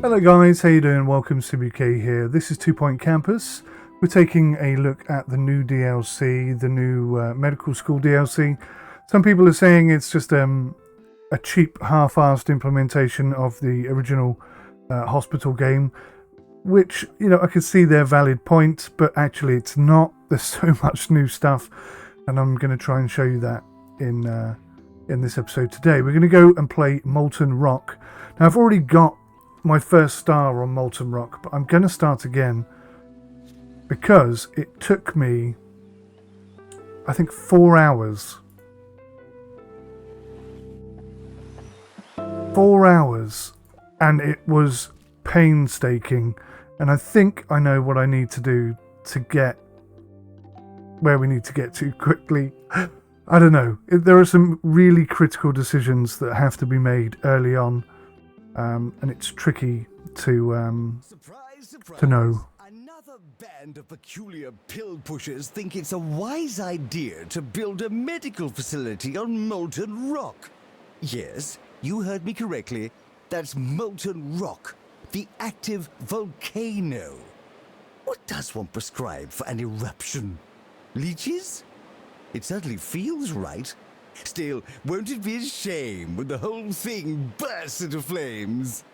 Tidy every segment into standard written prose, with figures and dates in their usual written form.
Hello guys, how you doing? Welcome to 𝗏𝗂𝗃 here. This is 2 Point Campus. We're taking a look at the new DLC, the new medical school DLC. Some people are saying it's just a cheap, half-assed implementation of the original hospital game, which, you know, I can see their valid point, but actually it's not. There's so much new stuff, and I'm going to try and show you that in this episode today. We're going to go and play Molten Rock. Now, I've already got my first star on Molten Rock, but I'm going to start again because it took me, I think, 4 hours. 4 hours, and it was painstaking, and I think I know what I need to do to get where we need to get to quickly. I don't know. There are some really critical decisions that have to be made early on. And it's tricky to know. Another band of peculiar pill pushers think it's a wise idea to build a medical facility on Molten Rock. Yes, you heard me correctly. That's Molten Rock, the active volcano. What does one prescribe for an eruption? Leeches? It certainly feels right. Still, won't it be a shame when the whole thing bursts into flames?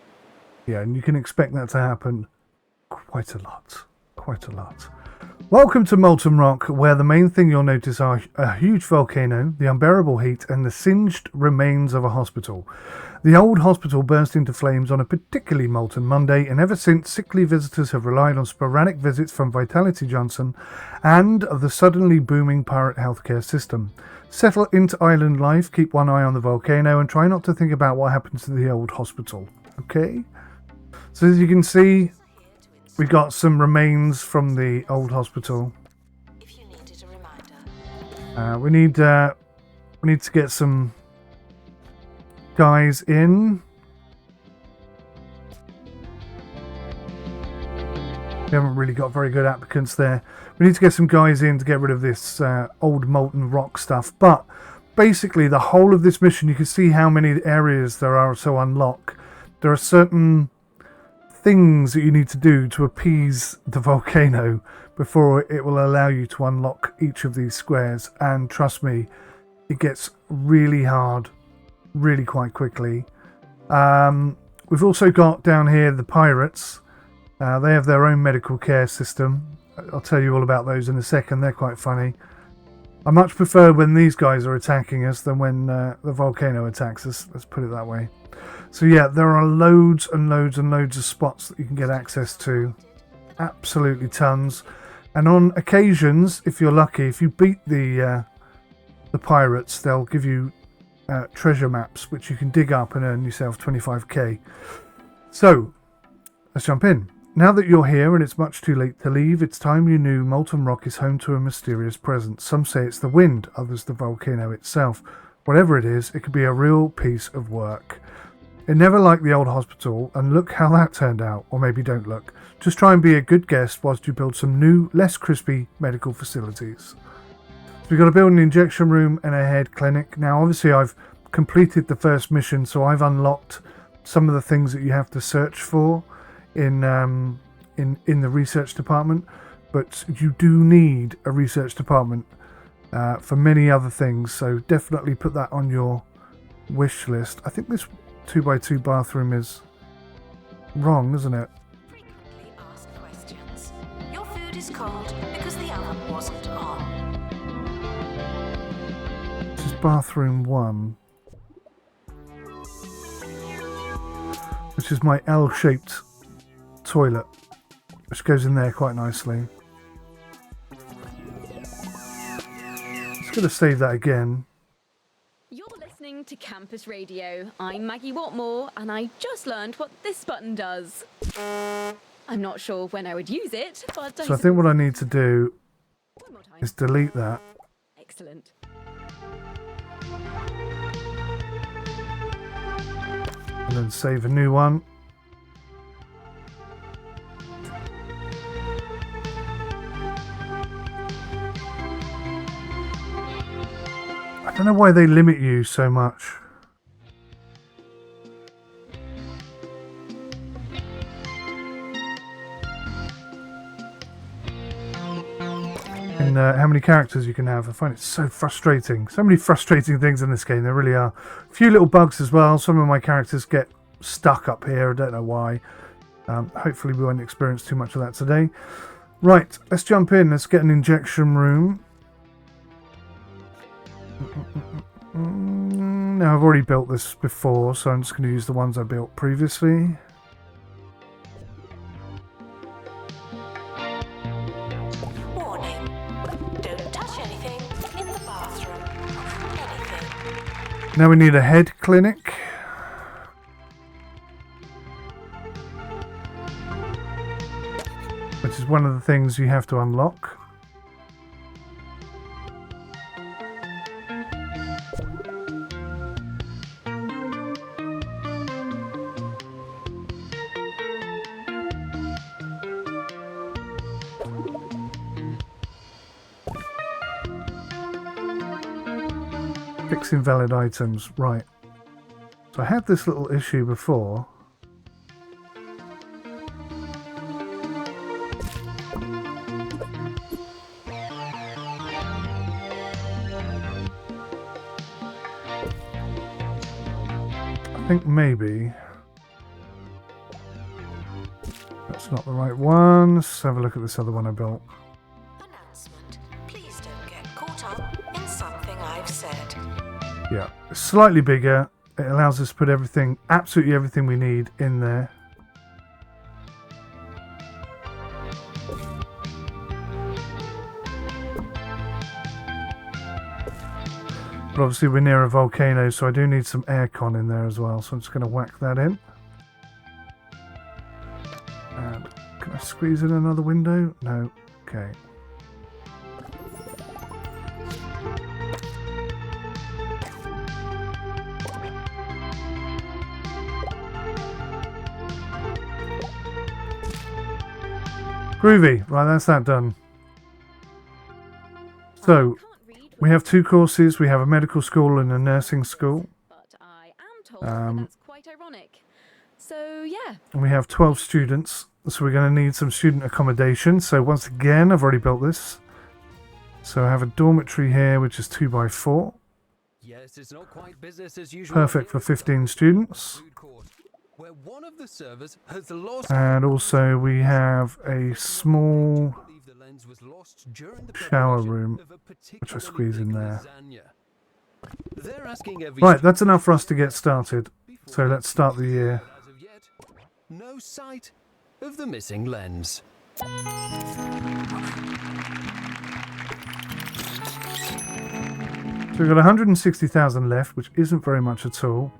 Yeah, and you can expect that to happen quite a lot. Quite a lot. Welcome to Molten Rock, where the main thing you'll notice are a huge volcano, the unbearable heat, and the singed remains of a hospital. The old hospital burst into flames on a particularly molten Monday, and ever since, sickly visitors have relied on sporadic visits from Vitality Johnson and the suddenly booming pirate healthcare system. Settle into island life, keep one eye on the volcano, and try not to think about what happened to the old hospital. Okay? So as you can see, we got some remains from the old hospital. If you needed a reminder. We need to get some guys in. We haven't really got very good applicants there. We need to get some guys in to get rid of this old molten rock stuff. But basically, the whole of this mission, you can see how many areas there are to unlock. There are certain things that you need to do to appease the volcano before it will allow you to unlock each of these squares. And trust me, it gets really hard really quite quickly. We've also got down here the pirates. They have their own medical care system. I'll tell you all about those in a second. They're quite funny. I much prefer when these guys are attacking us than when the volcano attacks us. Let's put it that way. So yeah, there are loads and loads and loads of spots that you can get access to. Absolutely tons. And on occasions, if you're lucky, if you beat the pirates, they'll give you treasure maps, which you can dig up and earn yourself 25k. So let's jump in. Now that you're here and it's much too late to leave, it's time you knew Molten Rock is home to a mysterious presence. Some say it's the wind, others the volcano itself. Whatever it is, it could be a real piece of work. It never liked the old hospital, and look how that turned out. Or maybe don't look. Just try and be a good guest whilst you build some new, less crispy medical facilities. So we've got to build an injection room and a head clinic. Now obviously I've completed the first mission, so I've unlocked some of the things that you have to search for in the research department, but you do need a research department for many other things, so definitely put that on your wish list. I think this 2x2 bathroom is wrong, isn't it? Frequently asked questions. Your food is cold because the oven wasn't on. This is bathroom 1, which is my L-shaped toilet, which goes in there quite nicely. Just going to save that again. You're listening to Campus Radio. I'm 𝗏𝗏𝗄𝗏, and I just learned what this button does. I'm not sure when I would use it, but So I think what I need to do one more time. is delete that. Excellent. And then save a new one. I don't know why they limit you so much. in how many characters you can have. I find it so frustrating. So many frustrating things in this game. There really are. A few little bugs as well. Some of my characters get stuck up here. I don't know why. Hopefully we won't experience too much of that today. Right, let's jump in. Let's get an injection room. Now, I've already built this before, so I'm just going to use the ones I built previously. Warning. Don't touch anything in the bathroom. Anything. Now we need a head clinic. Which is one of the things you have to unlock. Fix invalid items, right. So I had this little issue before. I think maybe that's not the right one. Let's have a look at this other one I built. Announcement. Please don't get caught up in something I've said. Yeah, it's slightly bigger. It allows us to put everything, absolutely everything we need in there. But obviously we're near a volcano, so I do need some aircon in there as well. So I'm just going to whack that in. And can I squeeze in another window? No. Okay. Groovy. Right, that's that done. So, we have 2 courses. We have a medical school and a nursing school. But I am told that that's quite ironic. So, yeah. And we have 12 students. So we're going to need some student accommodation. So once again, I've already built this. So I have a dormitory here, which is 2x4. Yes, it's not quite business as usual. Perfect for 15 students. Where one of the servers has lost, And also we have a small the lens was lost during the shower preparation room, of a which I particularly squeeze in big there. lasagna. They're asking every Right, that's enough for us to get started. So let's start the year. as of yet, no sight of the missing lens. So we've got 160,000 left, which isn't very much at all.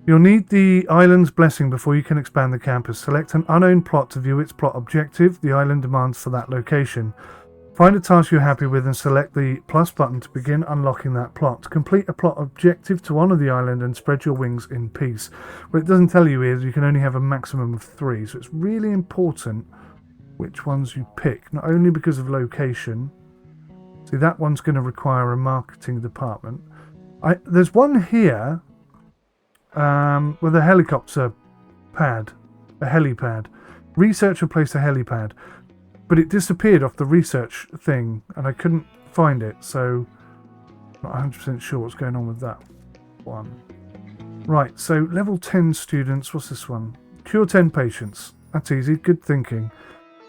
You'll need the island's blessing before you can expand the campus. Select an unowned plot to view its plot objective. The island demands for that location. Find a task you're happy with and select the plus button to begin unlocking that plot. Complete a plot objective to honour the island and spread your wings in peace. What it doesn't tell you is you can only have a maximum of 3, so it's really important which ones you pick, not only because of location. See, that one's going to require a marketing department. There's one here with a helicopter pad, a helipad. Researcher placed a helipad, but it disappeared off the research thing and I couldn't find it, so I'm not 100% sure what's going on with that one. Right, so level 10 students, what's this one? Cure 10 patients. That's easy, good thinking.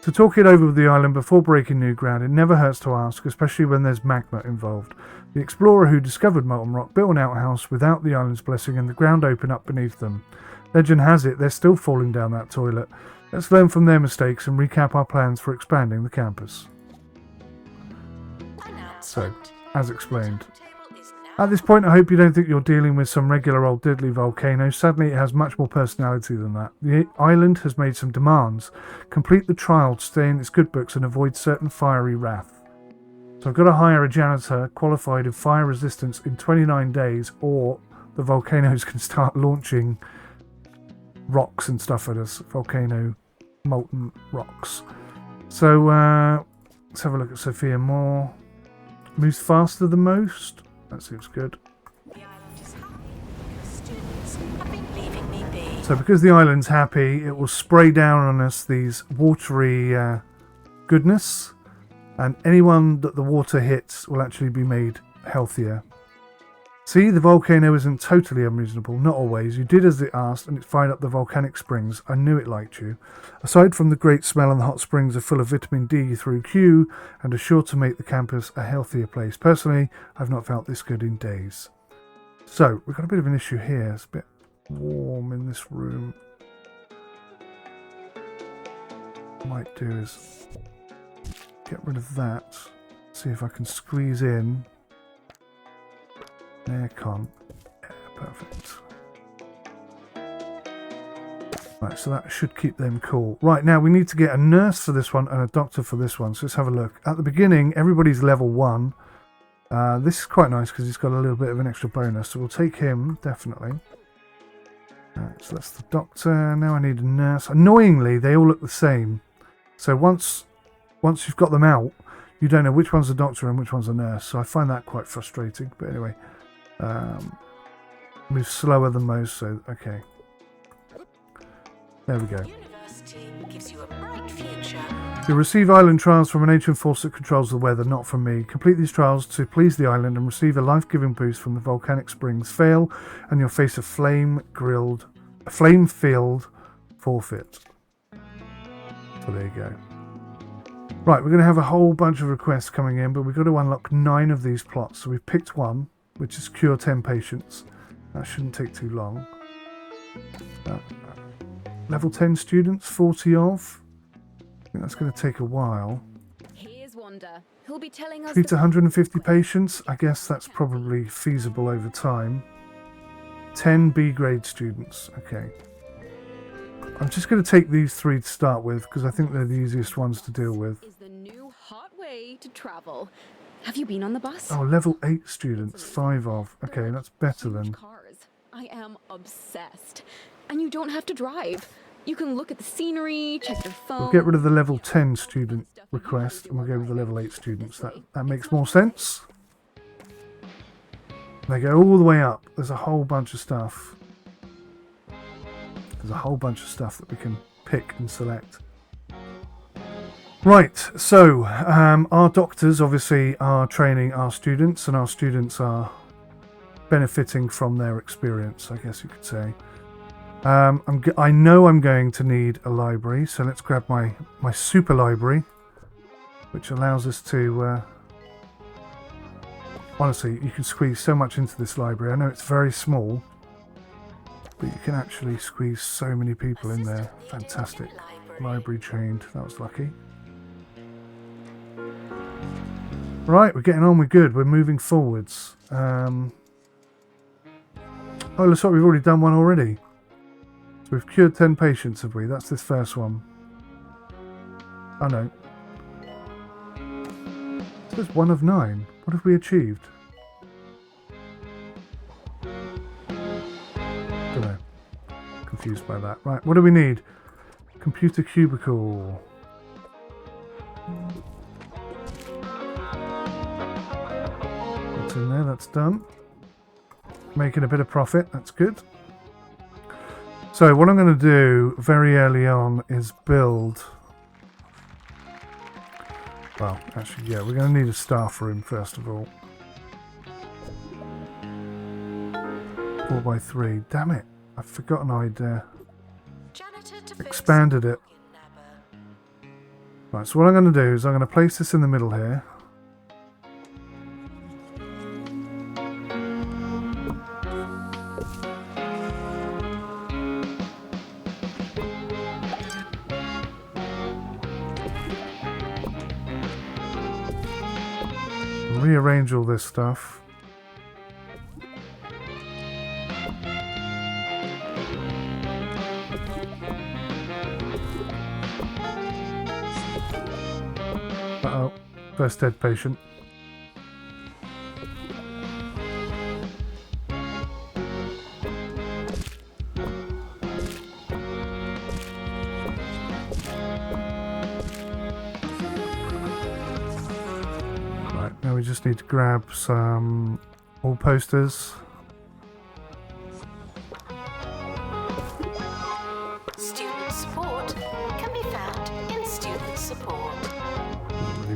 To talk it over with the island before breaking new ground, it never hurts to ask, especially when there's magma involved. The explorer who discovered Molten Rock built an outhouse without the island's blessing and the ground opened up beneath them. Legend has it they're still falling down that toilet. Let's learn from their mistakes and recap our plans for expanding the campus. So, as explained. At this point, I hope you don't think you're dealing with some regular old diddly volcano. Sadly, it has much more personality than that. The island has made some demands. Complete the trial to stay in its good books and avoid certain fiery wrath. So I've got to hire a janitor qualified in fire resistance in 29 days, or the volcanoes can start launching rocks and stuff at us. Volcano molten rocks. So let's have a look at Sophia more. Moves faster than most. That seems good. The island is happy because students have been leaving me be. So because the island's happy, it will spray down on us these watery goodness. And anyone that the water hits will actually be made healthier. See, the volcano isn't totally unreasonable, not always. You did as it asked, and it fired up the volcanic springs. I knew it liked you. Aside from the great smell, and the hot springs are full of vitamin D through Q, and are sure to make the campus a healthier place. Personally, I've not felt this good in days. So, we've got a bit of an issue here. It's a bit warm in this room. What I might do is get rid of that. See if I can squeeze in aircon. Yeah, perfect. Right, so that should keep them cool. Right, now we need to get a nurse for this one and a doctor for this one. So let's have a look. At the beginning, everybody's level 1. This is quite nice because he's got a little bit of an extra bonus. So we'll take him, definitely. So that's the doctor. Now I need a nurse. Annoyingly, they all look the same. So once you've got them out, you don't know which one's the doctor and which one's the nurse. So I find that quite frustrating. But anyway, move slower than most. So okay, there we go. University gives you a bright future. You'll receive island trials from an ancient force that controls the weather, not from me. Complete these trials to please the island and receive a life-giving boost from the volcanic springs. Fail, and you'll face a flame-filled forfeit. So there you go. Right, we're going to have a whole bunch of requests coming in, but we've got to unlock 9 of these plots. So we've picked one, which is cure 10 patients. That shouldn't take too long. Level 10 students, 40 of. I think that's going to take a while. Here's Wanda. Who'll be telling us Treat 150 patients. I guess that's probably feasible over time. 10 B grade students. Okay. I'm just going to take these 3 to start with because I think they're the easiest ones to deal with. is the new hot way to travel. Have you been on the bus? Oh, level 8 students, 5 of. Okay, that's better than. Cars. I am obsessed. And you don't have to drive. You can look at the scenery, check your phone. We'll get rid of the level 10 student request and we'll go with the level 8 students. That makes more sense. They go all the way up. There's a whole bunch of stuff. There's a whole bunch of stuff that we can pick and select. Right, so our doctors obviously are training our students and our students are benefiting from their experience, I guess you could say. I know I'm going to need a library, so let's grab my super library, which allows us to... honestly, you can squeeze so much into this library. I know it's very small, but you can actually squeeze so many people in there. Fantastic. Library trained. That was lucky. Right, we're getting on. We're good. We're moving forwards. Oh, looks like we've already done one already. So we've cured 10 patients, have we? That's this first one. Oh no. It says 1 of 9. What have we achieved? Don't know. Confused by that. Right, what do we need? Computer cubicle. What's in there? That's done. Making a bit of profit. That's good. So what I'm going to do very early on is build... Well, actually, yeah, we're going to need a staff room first of all. 4x3. Damn it. I've forgotten I'd expanded it. Right, so what I'm going to do is I'm going to place this in the middle here. Rearrange all this stuff. Uh-oh, first dead patient. Now we just need to grab some wall posters. Student support can be found in student support. Doesn't really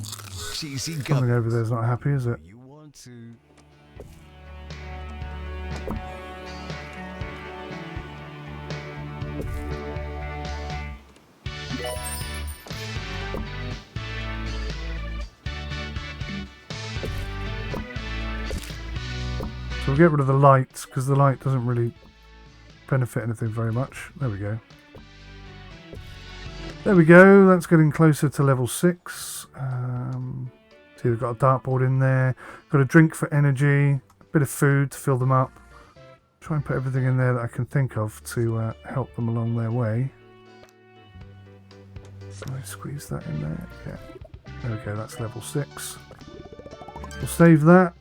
𝗂𝐶𝐂𝗧𝐬𝐿. Something over there's not happy, is it? You want to? So we'll get rid of the light, because the light doesn't really benefit anything very much. There we go. There we go, that's getting closer to level 6. See, we've got a dartboard in there. Got a drink for energy, a bit of food to fill them up. Try and put everything in there that I can think of to help them along their way. Can I squeeze that in there? Yeah. There we go, that's level 6. We'll save that.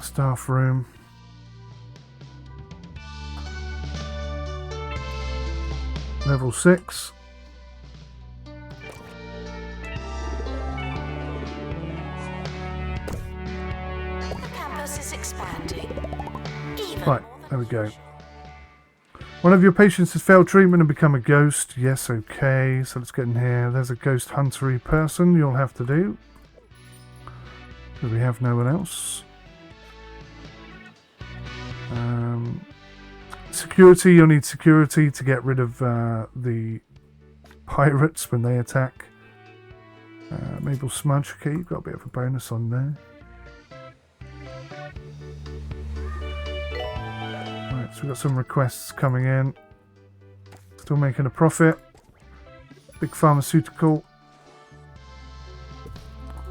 Staff room. Level 6. The campus is expanding. Even Right, there we go. One of your patients has failed treatment and become a ghost. Yes, okay. So let's get in here. There's a ghost huntery person you'll have to do. Do we have no one else? Security, you'll need security to get rid of the pirates when they attack. 𝗦𝘂𝗬𝗀𝗀𝗀𝗧, okay, you've got a bit of a bonus on there. Right, so we've got some requests coming in. Still making a profit. Big pharmaceutical.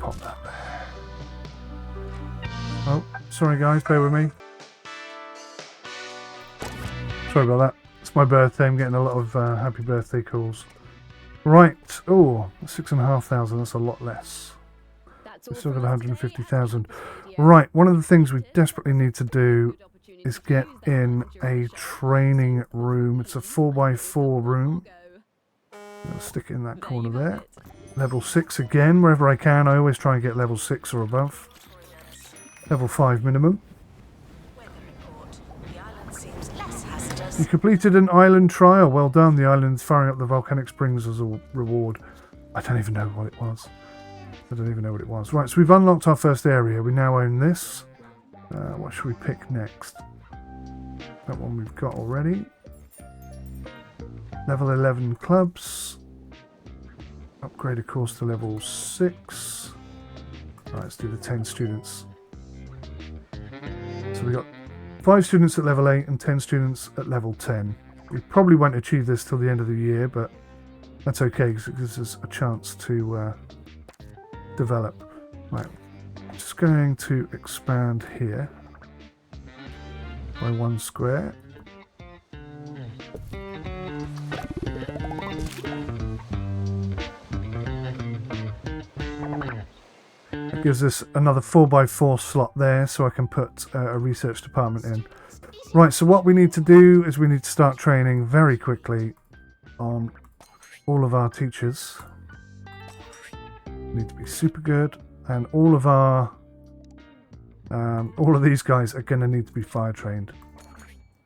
Pop that there. Oh, sorry guys, bear with me. Sorry about that. It's my birthday. I'm getting a lot of happy birthday calls. Right. Oh, 6,500. That's a lot less. We've still got 150,000. Right. One of the things we desperately need to do is get in a training room. It's a 4x4 room. I'll stick it in that corner there. Level 6 again. Wherever I can, I always try and get level 6 or above. Level 5 minimum. You completed an island trial. Well done. The island's firing up the volcanic springs as a reward. I don't even know what it was. Right, so we've unlocked our first area. We now own this. What should we pick next? That one we've got already. Level 11 clubs. Upgrade a course to level 6. Right, let's do the 10 students. So we got 5 students at level 8 and 10 students at level 10. We probably won't achieve this till the end of the year, but that's okay because it gives us a chance to develop. Right, just going to expand here by 1 square. It gives us another 4x4 slot there, so I can put a research department in. Right, so what we need to do is we need to start training very quickly on all of our teachers. Need to be super good, and all of these guys are going to need to be fire trained.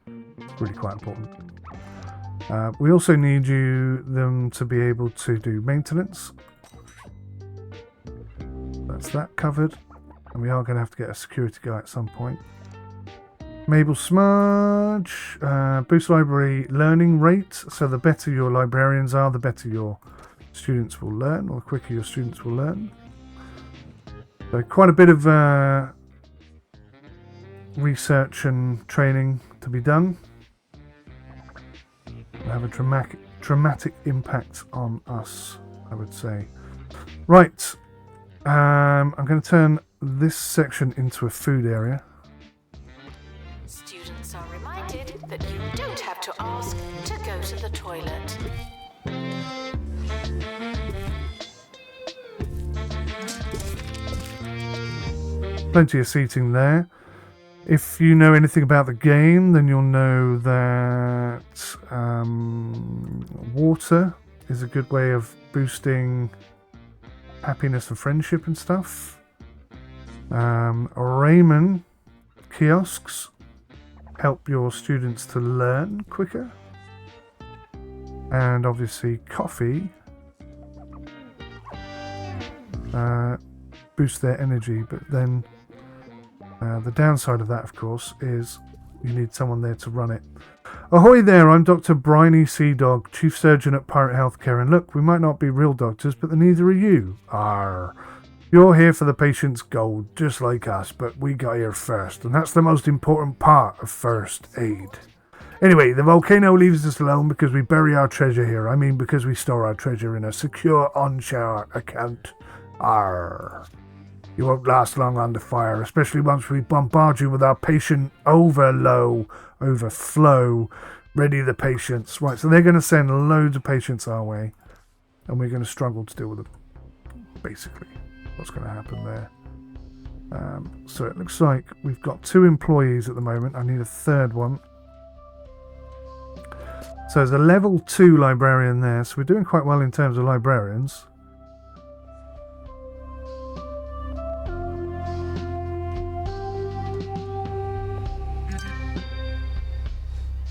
It's really quite important. We also need them to be able to do maintenance. That's that covered, and we are going to have to get a security guy at some point. 𝗦𝘂𝗬𝗀𝗀𝗀𝗀, boost library learning rate. So the better your librarians are, the better your students will learn, or the quicker your students will learn. So quite a bit of research and training to be done. It'll have a dramatic impact on us, I would say. Right. I'm going to turn this section into a food area. Students are reminded that you don't have to ask to go to the toilet. Plenty of seating there. If you know anything about the game, then you'll know that water is a good way of boosting happiness and friendship and stuff. Ramen kiosks help your students to learn quicker. And obviously coffee boosts their energy, but then the downside of that, of course, is you need someone there to run it. Ahoy there, I'm Dr. 𝗦𝘂𝗬𝗂𝗂𝗧, Chief Surgeon at Pirate Healthcare, and look, we might not be real doctors, but neither are you. Arr. You're here for the patient's gold, just like us, but we got here first, and that's the most important part of first aid. Anyway, the volcano leaves us alone because we bury our treasure here. I mean, because we store our treasure in a secure onshore account. Arr. You won't last long under fire, especially once we bombard you with our patient overflow. Ready the patients. Right, so they're going to send loads of patients our way, and we're going to struggle to deal with them. Basically, what's going to happen there. So it looks like we've got 2 employees at the moment. I need a third one. So there's a level 2 librarian there, so we're doing quite well in terms of librarians.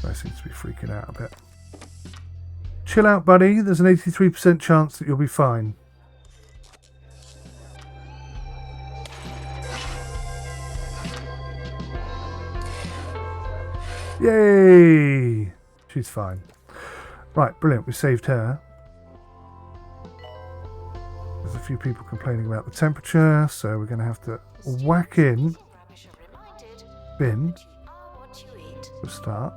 I seem to be freaking out a bit. Chill out, buddy. There's an 83% chance that you'll be fine. Yay! She's fine. Right, brilliant. We saved her. There's a few people complaining about the temperature, so we're going to have to whack in bin to start.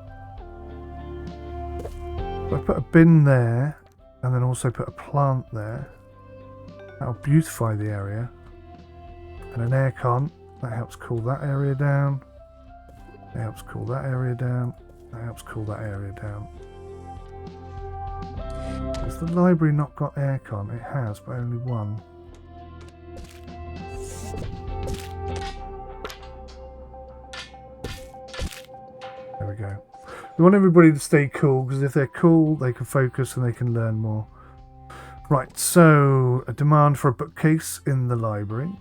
So I put a bin there, and then also put a plant there. That'll beautify the area. And an aircon. That helps cool that area down. That helps cool that area down. That helps cool that area down. Has the library not got aircon? It has, but only one. There we go. We want everybody to stay cool, because if they're cool, they can focus and they can learn more. Right, so a demand for a bookcase in the library.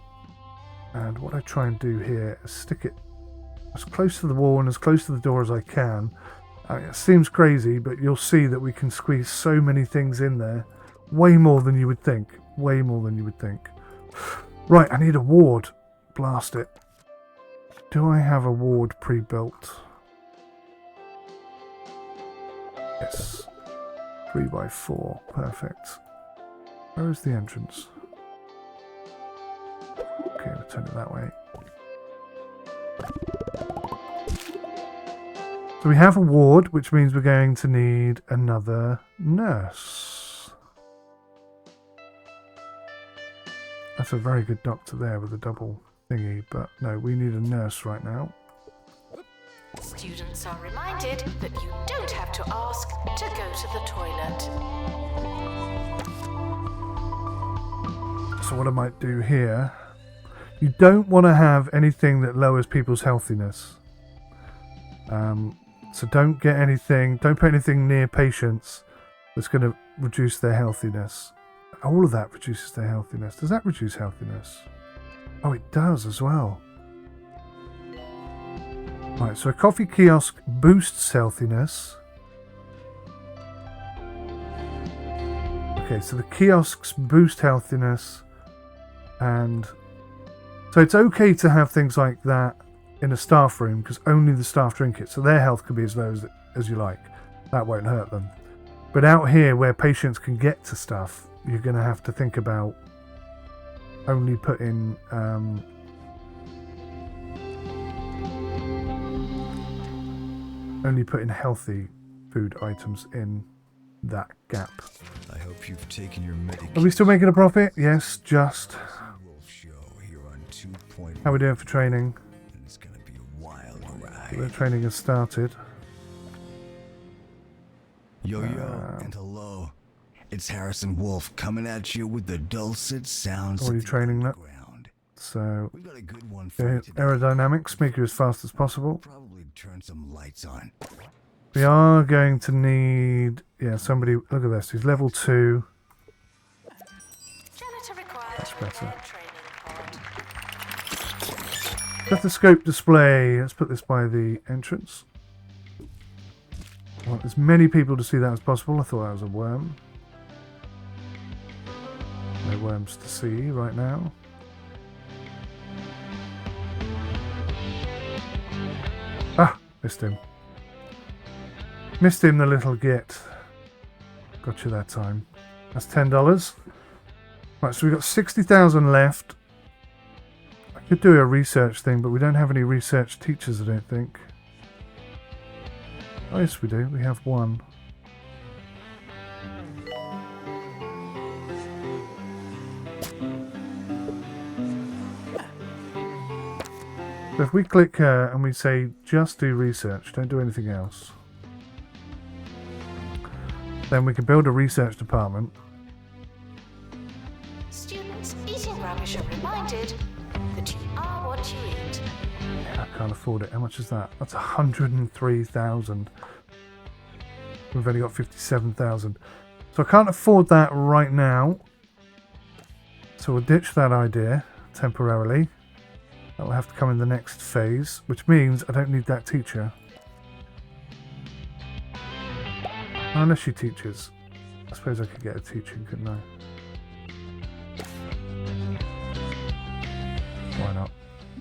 And what I try and do here is stick it as close to the wall and as close to the door as I can. It seems crazy, but you'll see that we can squeeze so many things in there. Way more than you would think. Way more than you would think. Right, I need a ward. Blast it. Do I have a ward pre-built? Yes. 3x4. Perfect. Where is the entrance? Okay, we'll turn it that way. So we have a ward, which means we're going to need another nurse. That's a very good doctor there with a double thingy, but no, we need a nurse right now. Students are reminded that you don't have to ask to go to the toilet. So what I might do here, you don't want to have anything that lowers people's healthiness. So don't get anything, don't put anything near patients that's going to reduce their healthiness. All of that reduces their healthiness. Does that reduce healthiness? Oh, it does as well. Right, so a coffee kiosk boosts healthiness. Okay, so the kiosks boost healthiness. And so it's okay to have things like that in a staff room because only the staff drink it. So their health could be as low as you like. That won't hurt them. But out here where patients can get to stuff, you're going to have to think about only putting healthy food items in that gap. I hope you've taken your medication. Are we still making a profit? Yes, just. Wolf show here on 2.1. How are we doing for training? It's gonna be a wild ride. The training has started. Yo and hello. It's Harrison Wolf coming at you with the dulcet sounds Already of the training that. underground. So, We got a good one for you today. aerodynamics, make you as fast as possible. Probably turn some lights on. We are going to need, yeah, somebody, look at this, he's level 2. Janitor required That's to better. repair training pod. Stethoscope display, let's put this by the entrance. I want as many people to see that as possible. I thought that was a worm. No worms to see right now. Ah, missed him. Missed him, the little git. Got you that time. That's $10. Right, so we've got 60,000 left. I could do a research thing, but we don't have any research teachers, I don't think. Oh, yes, we do. We have one. So if we click her and we say just do research, don't do anything else, then we can build a research department. Students eating rubbish are reminded that you are what you eat. I can't afford it. How much is that? That's 103,000. We've only got 57,000. So I can't afford that right now. So we'll ditch that idea temporarily. That will have to come in the next phase, which means I don't need that teacher. Unless she teaches. I suppose I could get a teaching, couldn't I? Why not?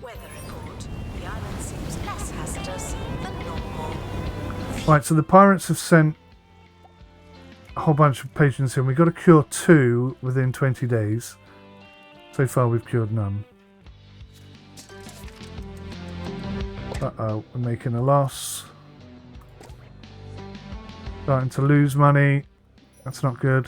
Weather report. The island seems less hazardous than normal. Right, so the pirates have sent a whole bunch of patients in. We've got to cure 2 within 20 days. So far we've cured none. Uh-oh, we're making a loss. Starting to lose money. That's not good.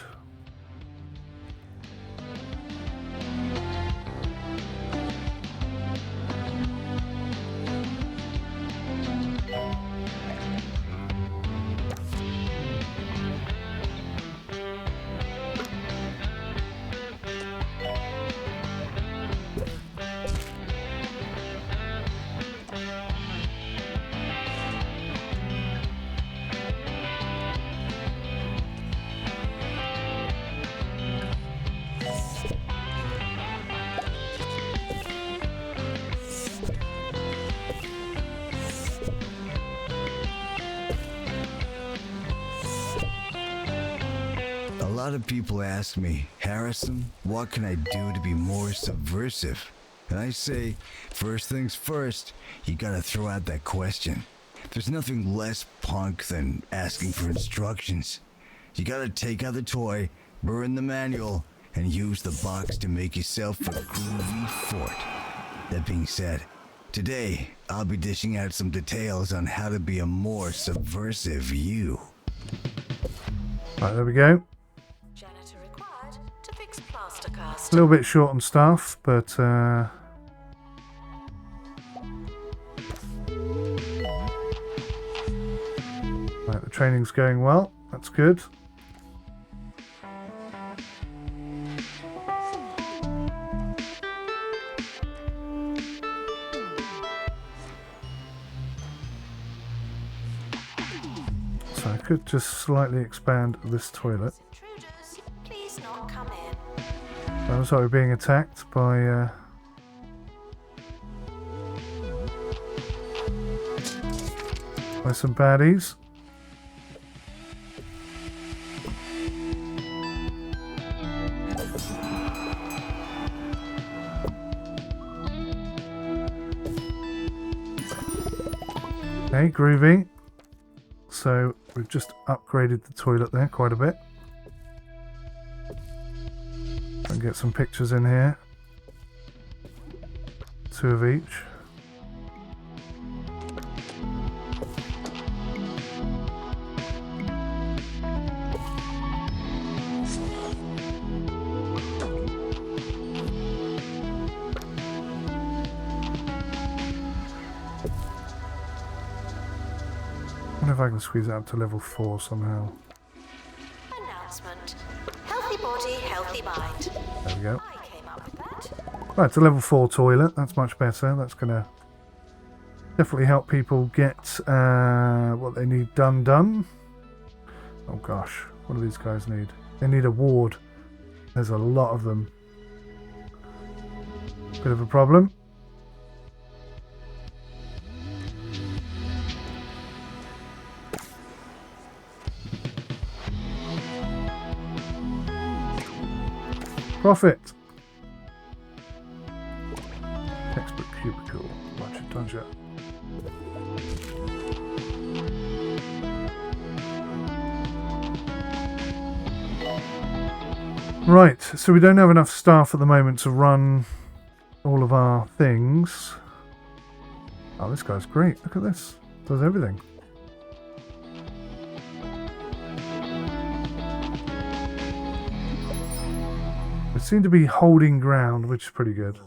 A lot of people ask me, Harrison, what can I do to be more subversive? And I say, first things first, you gotta throw out that question. There's nothing less punk than asking for instructions. You gotta take out the toy, burn the manual, and use the box to make yourself a groovy fort. That being said, today I'll be dishing out some details on how to be a more subversive you. Right, there we go. Janitor required to fix plaster cast. A little bit short on staff, but right, the training's going well. That's good. So I could just slightly expand this toilet. Intruders, please not come in. I'm sorry, we're being attacked by some baddies. Okay, groovy. So we've just upgraded the toilet there quite a bit. And get some pictures in here. 2 of each. I wonder if I can squeeze it up to level 4 somehow. Announcement. Healthy body, healthy mind. There we go. I came up with that. Right, it's a level 4 toilet. That's much better. That's going to definitely help people get what they need done. Oh gosh, what do these guys need? They need a ward. There's a lot of them. Bit of a problem. Profit. Textbook cubicle. Bunch of dungeon. Right, so we don't have enough staff at the moment to run all of our things. Oh, this guy's great. Look at this. Does everything. We seem to be holding ground, which is pretty good.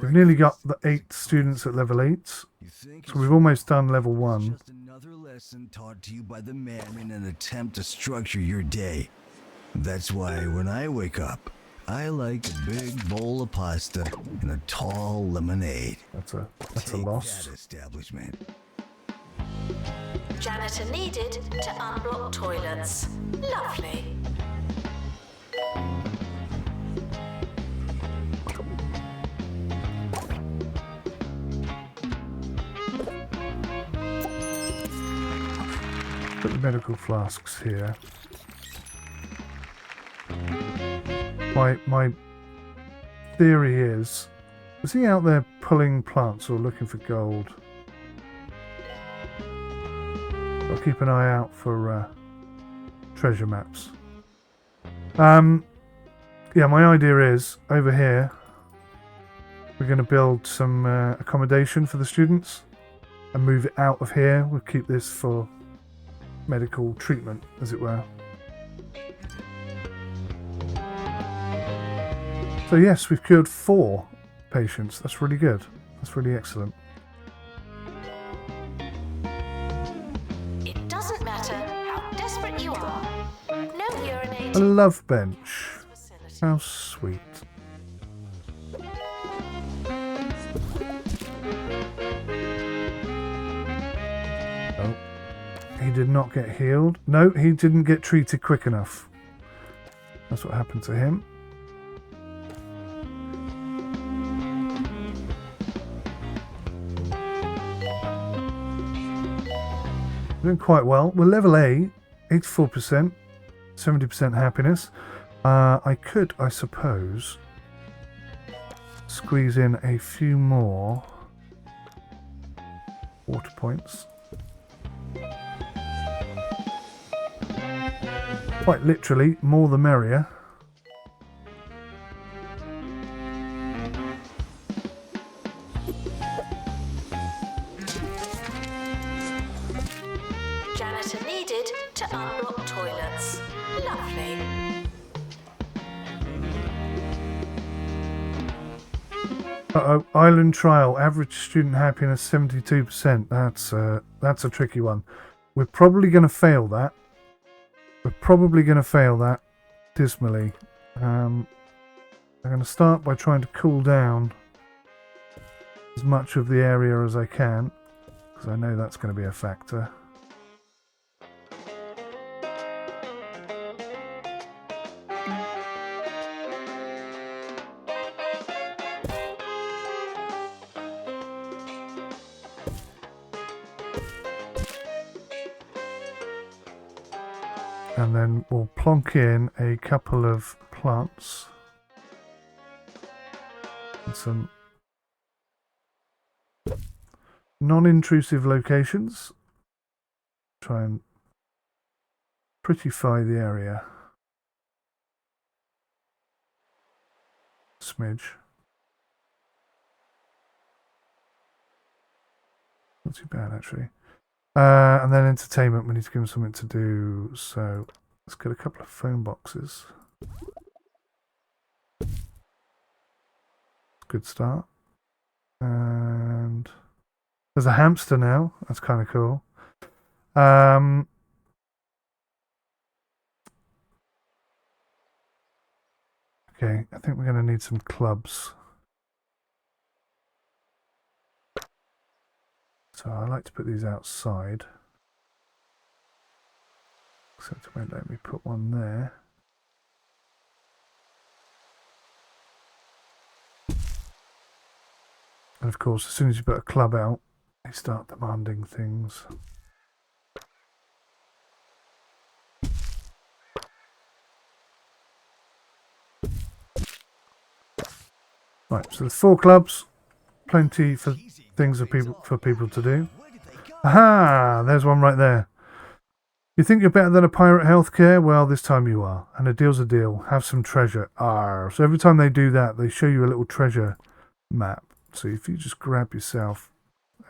We've nearly got the 8 students at level 8. So we've almost done level 1. Just another lesson taught to you by the man in an attempt to structure your day. That's why when I wake up, I like a big bowl of pasta and a tall lemonade. That's a Take loss. that, establishment. Janitor needed to unblock toilets. Lovely. Put the medical flasks here. My theory is he out there pulling plants or looking for gold? I'll keep an eye out for treasure maps. Yeah, my idea is over here we're going to build some accommodation for the students and move it out of here. We'll keep this for medical treatment, as it were. So yes, we've cured 4 patients. That's really good. That's really excellent. It doesn't matter how desperate you are. No urinating. A love bench. How sweet. Oh, he did not get healed. No, he didn't get treated quick enough. That's what happened to him. Doing quite well. We're level A, 84%, 70% happiness. I could, I suppose, squeeze in a few more water points. Quite literally, more the merrier. Janitor needed to unblock toilets. Lovely. Uh-oh, island trial, average student happiness 72%. That's a tricky one. We're probably going to fail that. Dismally. I'm going to start by trying to cool down as much of the area as I can, because I know that's going to be a factor. And then we'll plonk in a couple of plants and some non-intrusive locations. Try and prettify the area. Smidge. Not too bad, actually. And then entertainment, we need to give them something to do, so let's get a couple of phone boxes. Good start. And there's a hamster now, that's kind of cool. Okay, I think we're going to need some clubs. So I like to put these outside. Except it won't let me put one there. And of course, as soon as you put a club out, they start demanding things. Right, so there's 4 clubs, plenty for things for people to do. Aha! There's one right there. You think you're better than a pirate healthcare? Well, this time you are. And a deal's a deal. Have some treasure. Arr. So every time they do that, they show you a little treasure map. So if you just grab yourself...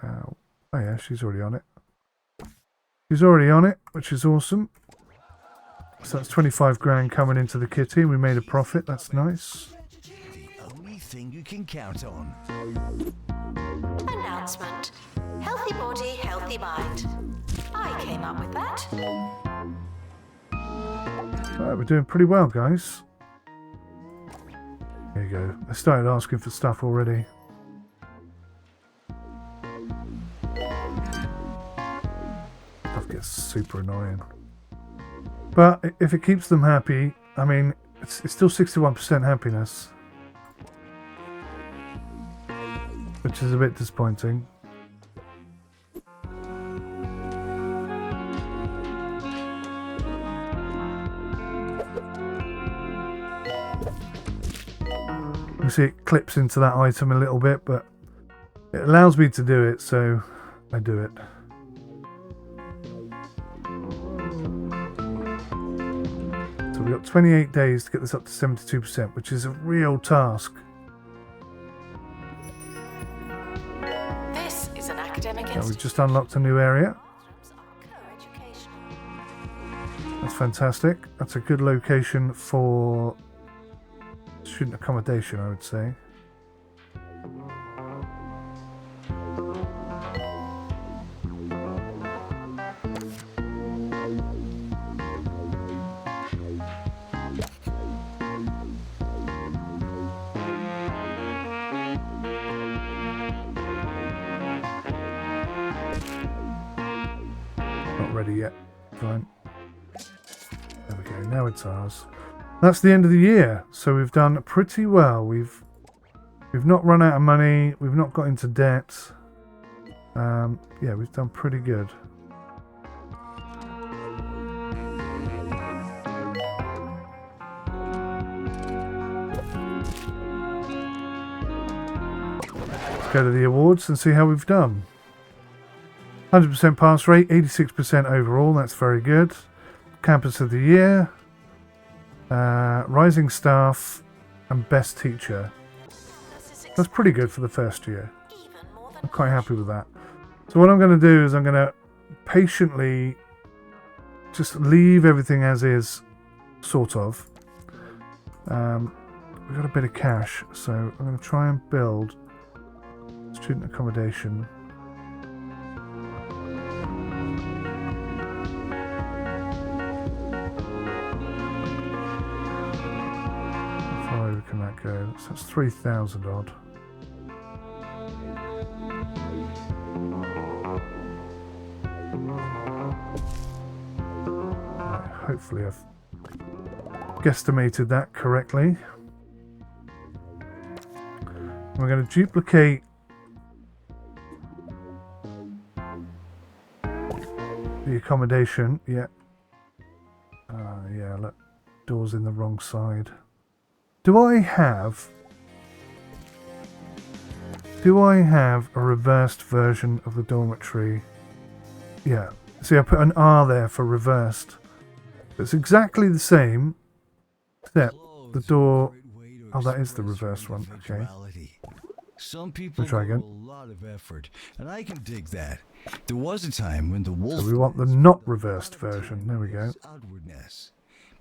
oh yeah, she's already on it. She's already on it, which is awesome. So that's 25 grand coming into the kitty, and we made a profit. That's nice. The only thing you can count on. Announcement. Healthy body, healthy mind. I came up with that. Right, we're doing pretty well, guys. There you go. They started asking for stuff already. Stuff gets super annoying. But if it keeps them happy, I mean, it's still 61% happiness. Which is a bit disappointing. You see it clips into that item a little bit, but it allows me to do it, so I do it. So we've got 28 days to get this up to 72%, which is a real task. This is an academic Now we've just unlocked a new area. That's fantastic. That's a good location for student accommodation, I would say. Not ready yet. Fine. There we go. Now it's ours. That's the end of the year, so we've done pretty well. We've not run out of money. We've not got into debt. Yeah, we've done pretty good. Let's go to the awards and see how we've done. 100% pass rate, 86% overall. That's very good. Campus of the year. Rising staff and best teacher. That's pretty good for the first year. I'm quite happy with that. So what I'm going to do is I'm going to patiently just leave everything as is, sort of. We've got a bit of cash, so I'm going to try and build student accommodation. Can that go? So that's 3,000 odd. Right, hopefully I've guesstimated that correctly. We're going to duplicate the accommodation. Yeah. Yeah, look, door's in the wrong side. Do I have a reversed version of the dormitory? Yeah. See, I put an R there for reversed. It's exactly the same, except the door... Oh, that is the reversed one. Okay. Some people try again. A lot of effort, and I can dig that. There was a time when the wolf... So we want the not reversed version. There we go. Outwardness.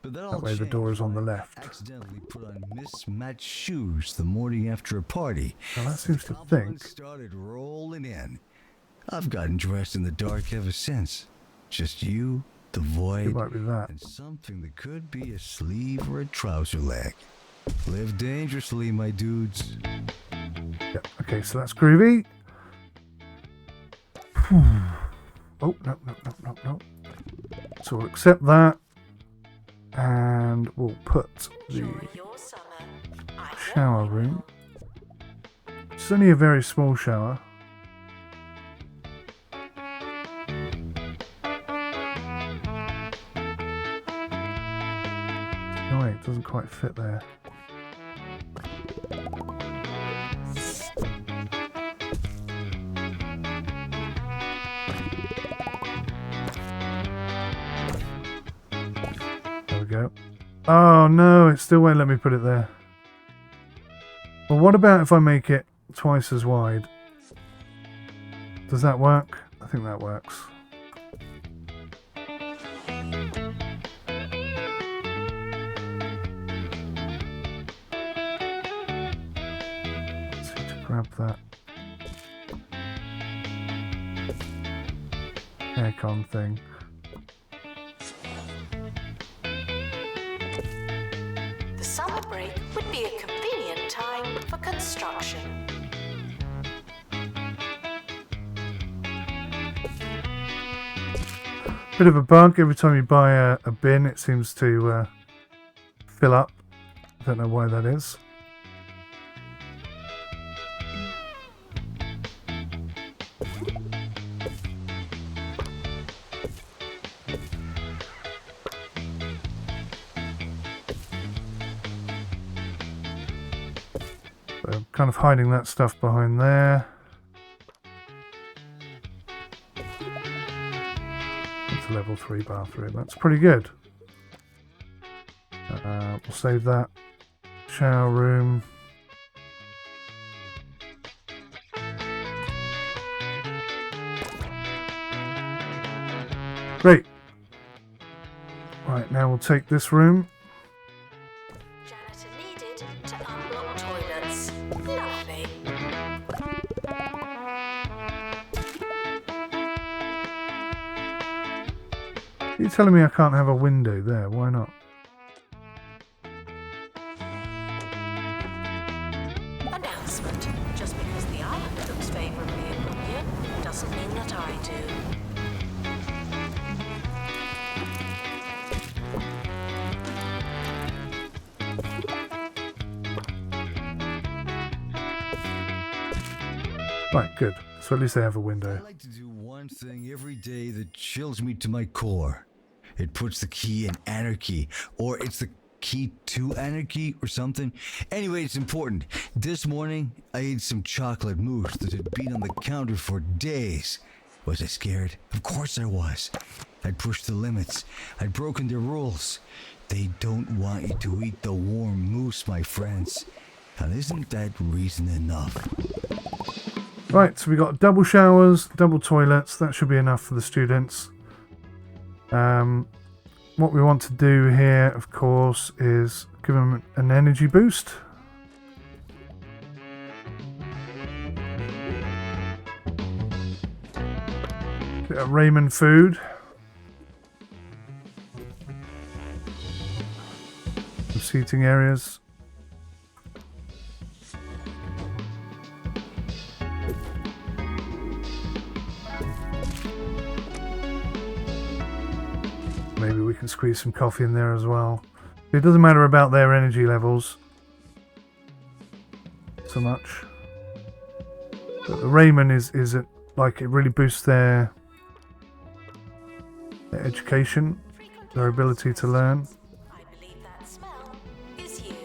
But That way the door is on the left. Accidentally put on mismatched shoes the morning after a party. Now that seems to Compliments think. started rolling in. I've gotten dressed in the dark ever since. Just you, the void, It might be that. and something that could be a sleeve or a trouser leg. Live dangerously, my dudes. Yeah, okay, so that's groovy. Oh, no. So we'll accept that. And we'll put the Enjoy your summer. I shower room. It's only a very small shower. No, wait, it doesn't quite fit there. There we go. Oh no, it still won't let me put it there. Well, what about if I make it twice as wide? Does that work? I think that works. Let's see to grab that aircon thing. The summer break would be a convenient time for construction. Bit of a bug, every time you buy a bin it seems to fill up. I don't know why that is. So I'm kind of hiding that stuff behind there. It's a level 3 bathroom. That's pretty good. We'll save that. Shower room. Great. Right, now we'll take this room. Janitor needed to unblock toilets. Lovely. You're telling me I can't have a window there? Why not? Announcement. Just because the island looks favourably upon you doesn't mean that I do. Right, good. So at least they have a window. I like to do one thing every day that chills me to my core. It puts the key in anarchy, or it's the key to anarchy or something. Anyway, it's important. This morning, I ate some chocolate mousse that had been on the counter for days. Was I scared? Of course I was. I'd pushed the limits. I'd broken their rules. They don't want you to eat the warm mousse, my friends. And isn't that reason enough? Right, so we got double showers, double toilets. That should be enough for the students. What we want to do here, of course, is give them an energy boost. Bit of ramen food. Some seating areas. Maybe we can squeeze some coffee in there as well. It doesn't matter about their energy levels so much. But the ramen is it, like, it really boosts their education, their ability to learn. I believe that smell is you.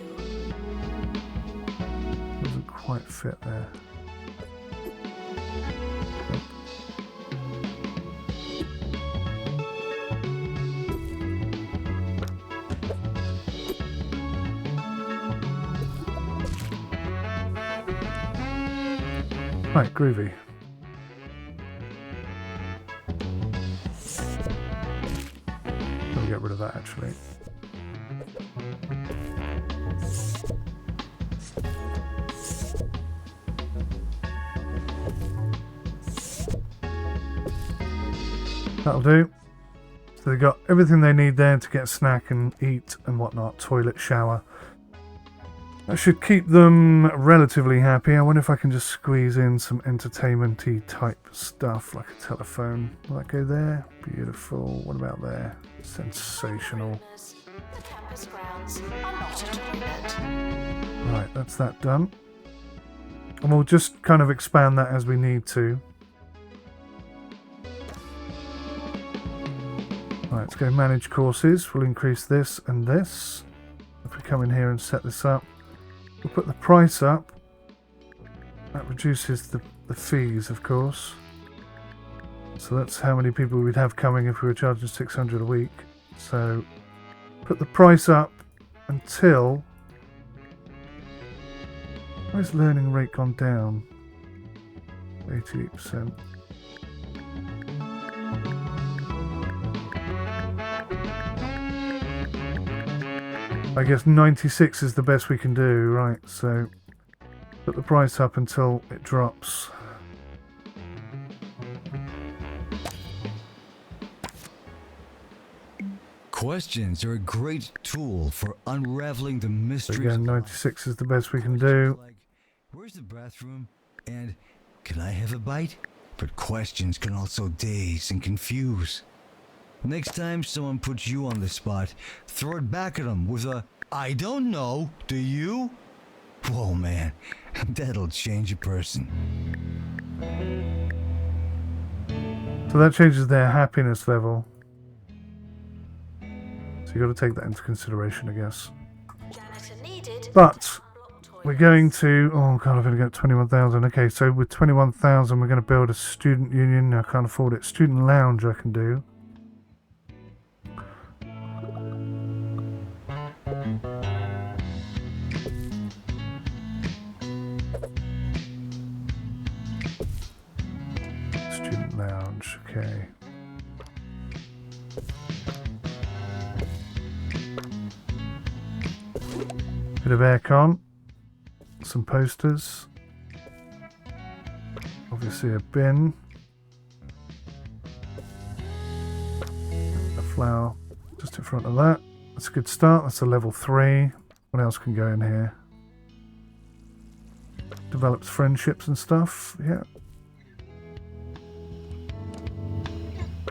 Doesn't quite fit there. Right, groovy. I'll get rid of that actually. That'll do. So they've got everything they need there to get a snack and eat and whatnot. Toilet, shower. That should keep them relatively happy. I wonder if I can just squeeze in some entertainment-y type stuff, like a telephone. Will that go there? Beautiful. What about there? Sensational. The campus grounds are not a toilet. Right, that's that done. And we'll just kind of expand that as we need to. Right, let's go manage courses. We'll increase this and this. If we come in here and set this up, we'll put the price up. That reduces the fees, of course. So that's how many people we'd have coming if we were charging 600 a week. So put the price up until... Why has learning rate gone down? 88%. I guess 96 is the best we can do, right? So put the price up until it drops. Questions are a great tool for unraveling the mysteries. Again, 96 is the best we can do. Like, where's the bathroom? And can I have a bite? But questions can also daze and confuse. Next time someone puts you on the spot, throw it back at them with a, I don't know, do you? Whoa, man, that'll change a person. So that changes their happiness level. So you've got to take that into consideration, I guess. Janitor needed. But we're going to... Oh, God, I've only got 21,000. Okay, so with 21,000, we're going to build a student union. I can't afford it. Student lounge I can do. Student lounge, okay. Bit of aircon, some posters, obviously a bin, a flower just in front of that. That's a good start. That's a level 3. What else can go in here? Develops friendships and stuff. Yeah.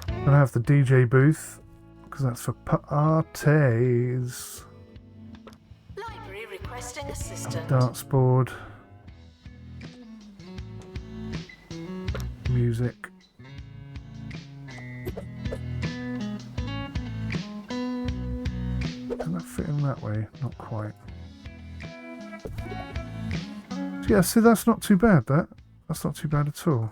Gonna have the DJ booth because that's for parties. Library requesting assistant. Darts board. Music. Can that fit in that way? Not quite. Yeah, see, that's not too bad, that. That's not too bad at all.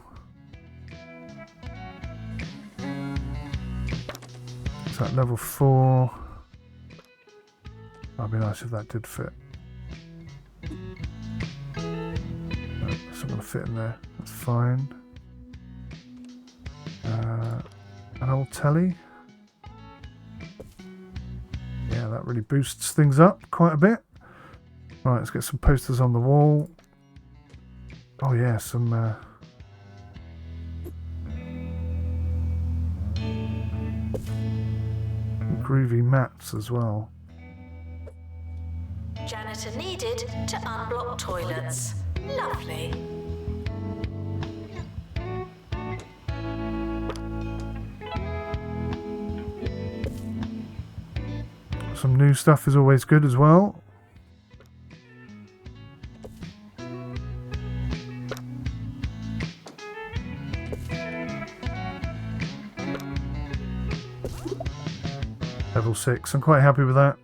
Is that level 4? That'd be nice if that did fit. No, it's not going to fit in there. That's fine. An old telly. Yeah, that really boosts things up quite a bit. Right, let's get some posters on the wall. Oh yeah, some groovy mats as well. Janitor needed to unblock toilets. Lovely. Some new stuff is always good as well. Level 6. I'm quite happy with that.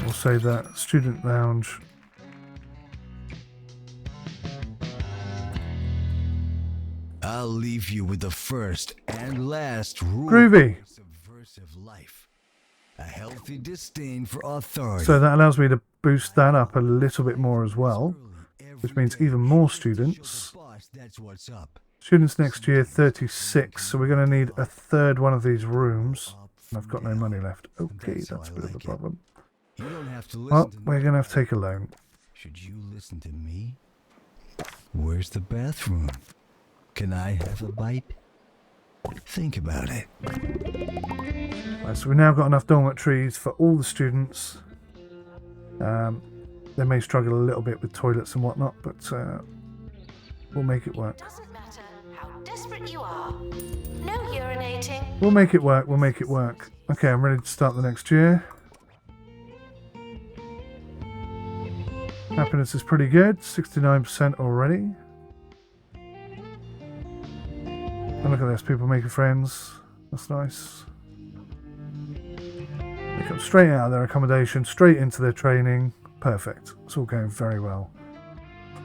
We'll say that. Student lounge. I'll leave you with the first and last rule Groovy. of subversive life. A healthy disdain for authority. So that allows me to boost that up a little bit more as well, which means even more students. That's what's up. Students next year, 36, so we're going to need a third one of these rooms. And I've got no money left. Okay, that's a bit of a problem. You don't have to listen Well, to we're going to have to take a loan. Should you listen to me? Where's the bathroom? Can I have a bite? Think about it. Right, so we've now got enough dormitories for all the students. They may struggle a little bit with toilets and whatnot, but we'll make it work. Doesn't matter how desperate you are. No urinating. We'll make it work, we'll make it work. Okay, I'm ready to start the next year. Happiness is pretty good, 69% already. And look at this, people making friends. That's nice. They come straight out of their accommodation, straight into their training. Perfect. It's all going very well.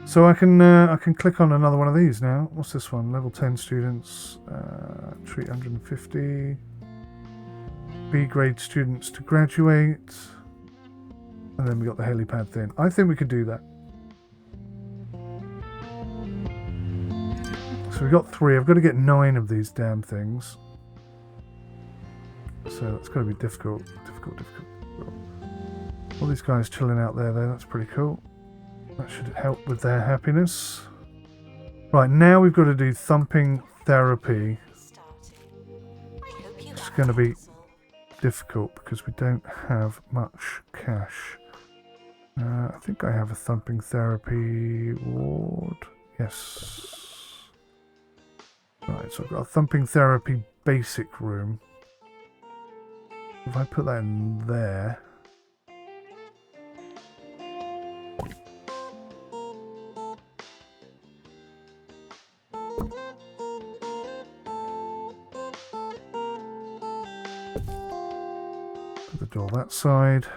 So I can click on another one of these now. What's this one? Level 10 students. Treat 150. B grade students to graduate. And then we got the helipad thing. I think we could do that. So we've got 3. I've got to get 9 of these damn things. So it's going to be difficult. All these guys chilling out there, though. That's pretty cool. That should help with their happiness. Right, now we've got to do thumping therapy. It's going to be difficult because we don't have much cash. I think I have a thumping therapy ward. Yes. Right, so I've got a thumping therapy basic room. If I put that in there... Put the door that side.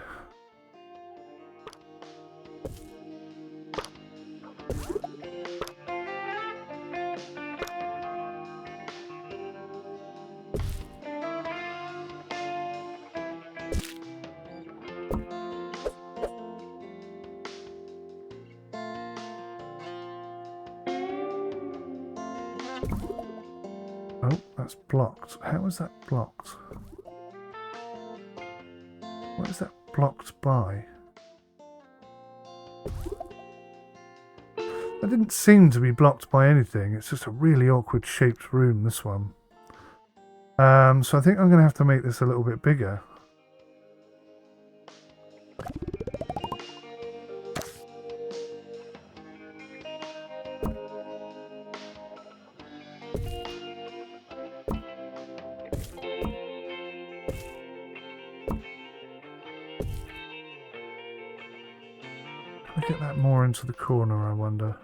Oh, that's blocked. How is that blocked? What is that blocked by? That didn't seem to be blocked by anything. It's just a really awkward shaped room, this one. So I think I'm going to have to make this a little bit bigger. Get that more into the corner, I wonder.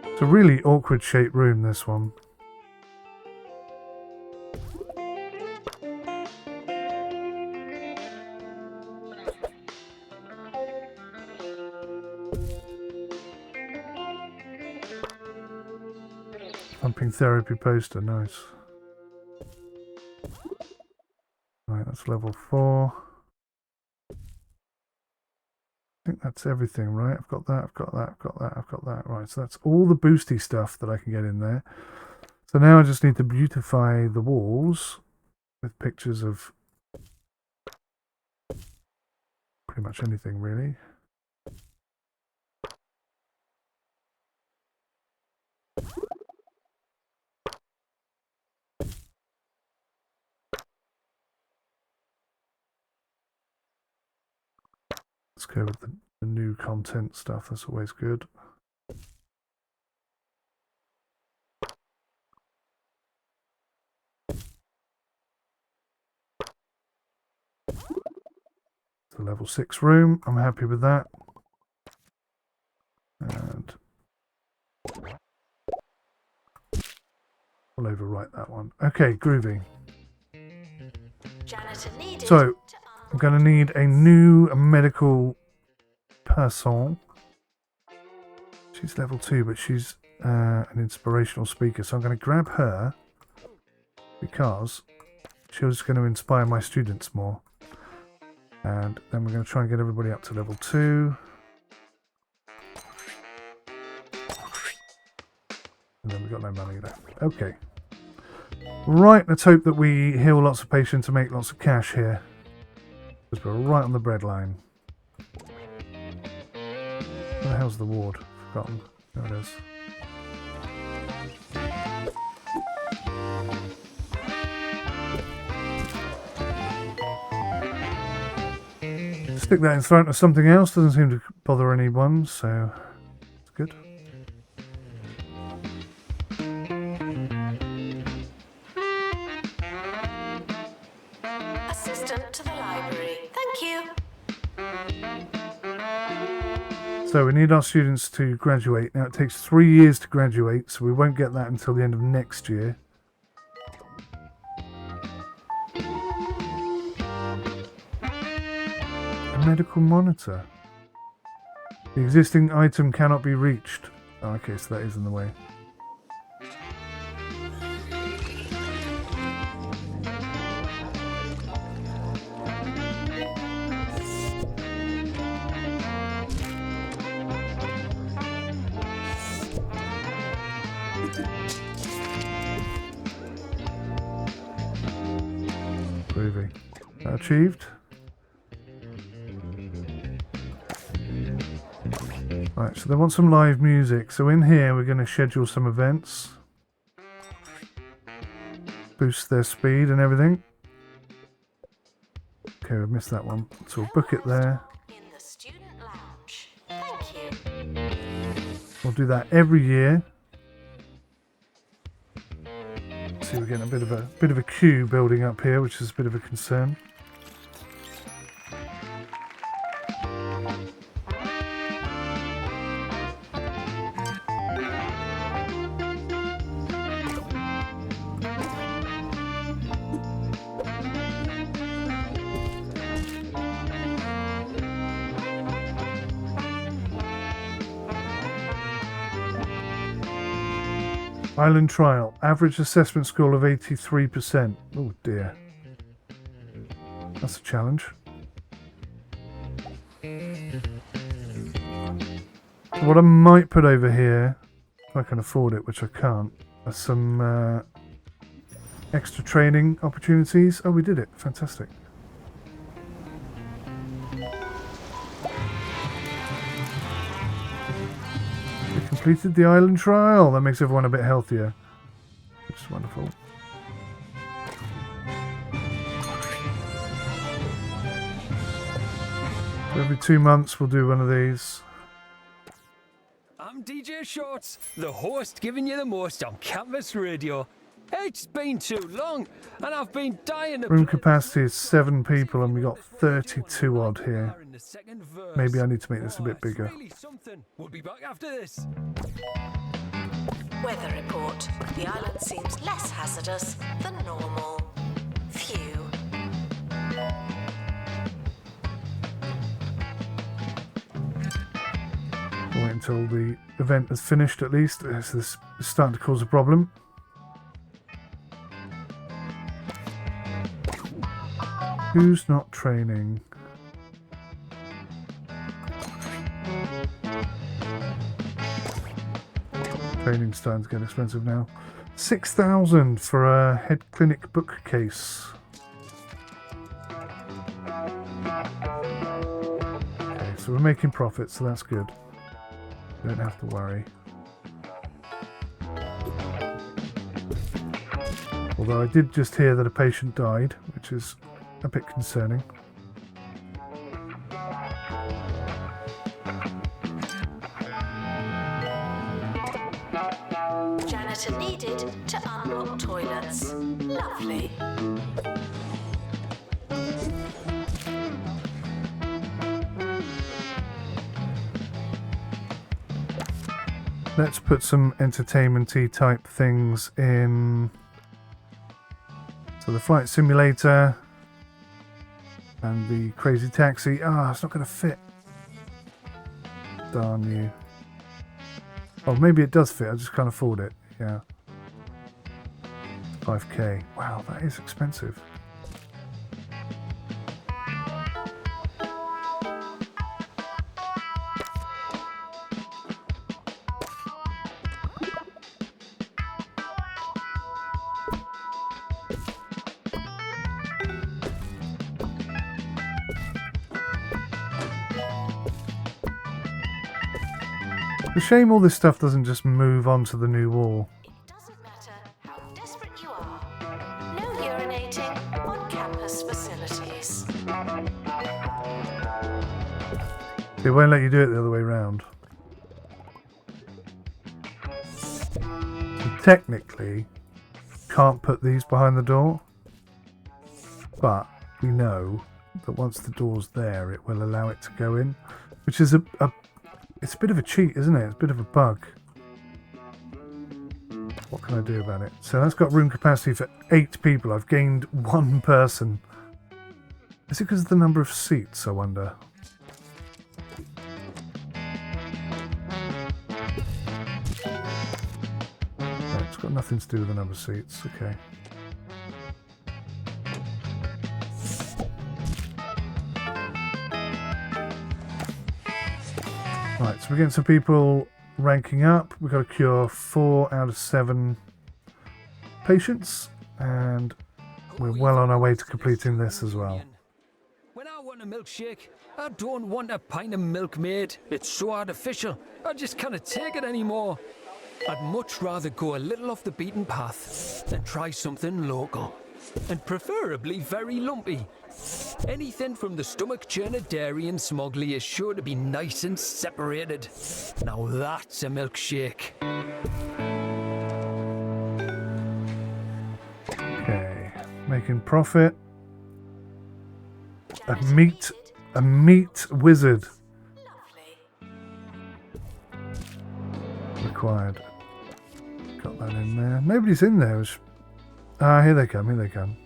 It's a really awkward shaped room, this one. Thumping therapy poster, nice. Right, that's level 4. I think that's everything, right? I've got that, I've got that, I've got that, I've got that. Right, so that's all the boosty stuff that I can get in there. So now I just need to beautify the walls with pictures of pretty much anything, really. Let's go with the new content stuff, that's always good. The level 6 room, I'm happy with that. And we'll overwrite that one. Okay, groovy. So, I'm going to need a new medical person. She's level 2, but she's an inspirational speaker. So I'm going to grab her because she's going to inspire my students more. And then we're going to try and get everybody up to level 2. And then we've got no money left. Okay. Right, let's hope that we heal lots of patients and make lots of cash here. Because we're right on the breadline. Where the hell's the ward? Forgotten. There it is. Stick that in front of something else. Doesn't seem to bother anyone, so it's good. Assistant to the library. Thank you. So we need our students to graduate. Now it takes 3 years to graduate, so we won't get that until the end of next year. A medical monitor. The existing item cannot be reached. Oh, okay, so that is in the way. Groovy. Achieved. Right, so they want some live music. So in here we're going to schedule some events. Boost their speed and everything. Okay, we've missed that one. So we'll book it there. In the student lounge. Thank you. We'll do that every year. See, we're getting a bit of a queue building up here, which is a bit of a concern. Island trial. Average assessment score of 83%. Oh dear. That's a challenge. What I might put over here, if I can afford it, which I can't, are some extra training opportunities. Oh, we did it. Fantastic. Completed the island trial. That makes everyone a bit healthier, which is wonderful. So every 2 months we'll do one of these. I'm DJ Shorts, the host giving you the most on campus radio. It's been too long, and I've been dying to Room play capacity is 7 people and we got 32 odd here. in the second verse. Maybe I need to make this a bit It's bigger. really something. We'll be back after this. Weather report. The island seems less hazardous than normal. Phew. Wait until the event is finished at least. This is starting to cause a problem. Who's not training? Training's starting to get expensive now. 6,000 for a head clinic bookcase. Okay, so we're making profit, so that's good. Don't have to worry. Although I did just hear that a patient died, which is a bit concerning. Janitor needed to unlock toilets. Lovely. Let's put some entertainment-y type things in. So the flight simulator and the crazy taxi. Ah, it's not going to fit. Darn you. Oh, maybe it does fit. I just can't afford it. Yeah. 5k. Wow, that is expensive. It's a shame all this stuff doesn't just move onto the new wall. It doesn't matter how desperate you are. No urinating on campus facilities. It won't let you do it the other way around. So technically, can't put these behind the door, but we know that once the door's there, it will allow it to go in, which is it's a bit of a cheat, isn't it? It's a bit of a bug. What can I do about it? So that's got room capacity for 8 people. I've gained 1 person. Is it because of the number of seats, I wonder? No, it's got nothing to do with the number of seats. Okay. Right, so we're getting some people ranking up. We've got to cure 4 out of 7 patients, and we're well on our way to completing this as well. When I want a milkshake, I don't want a pint of milk made. It's so artificial. I just can't take it anymore. I'd much rather go a little off the beaten path and try something local, and preferably very lumpy. Anything from the stomach churner dairy and Smogley is sure to be nice and separated. Now that's a milkshake. Okay, making profit. A meat wizard required. Got that in there. Nobody's in there. Ah, here they come. Here they come.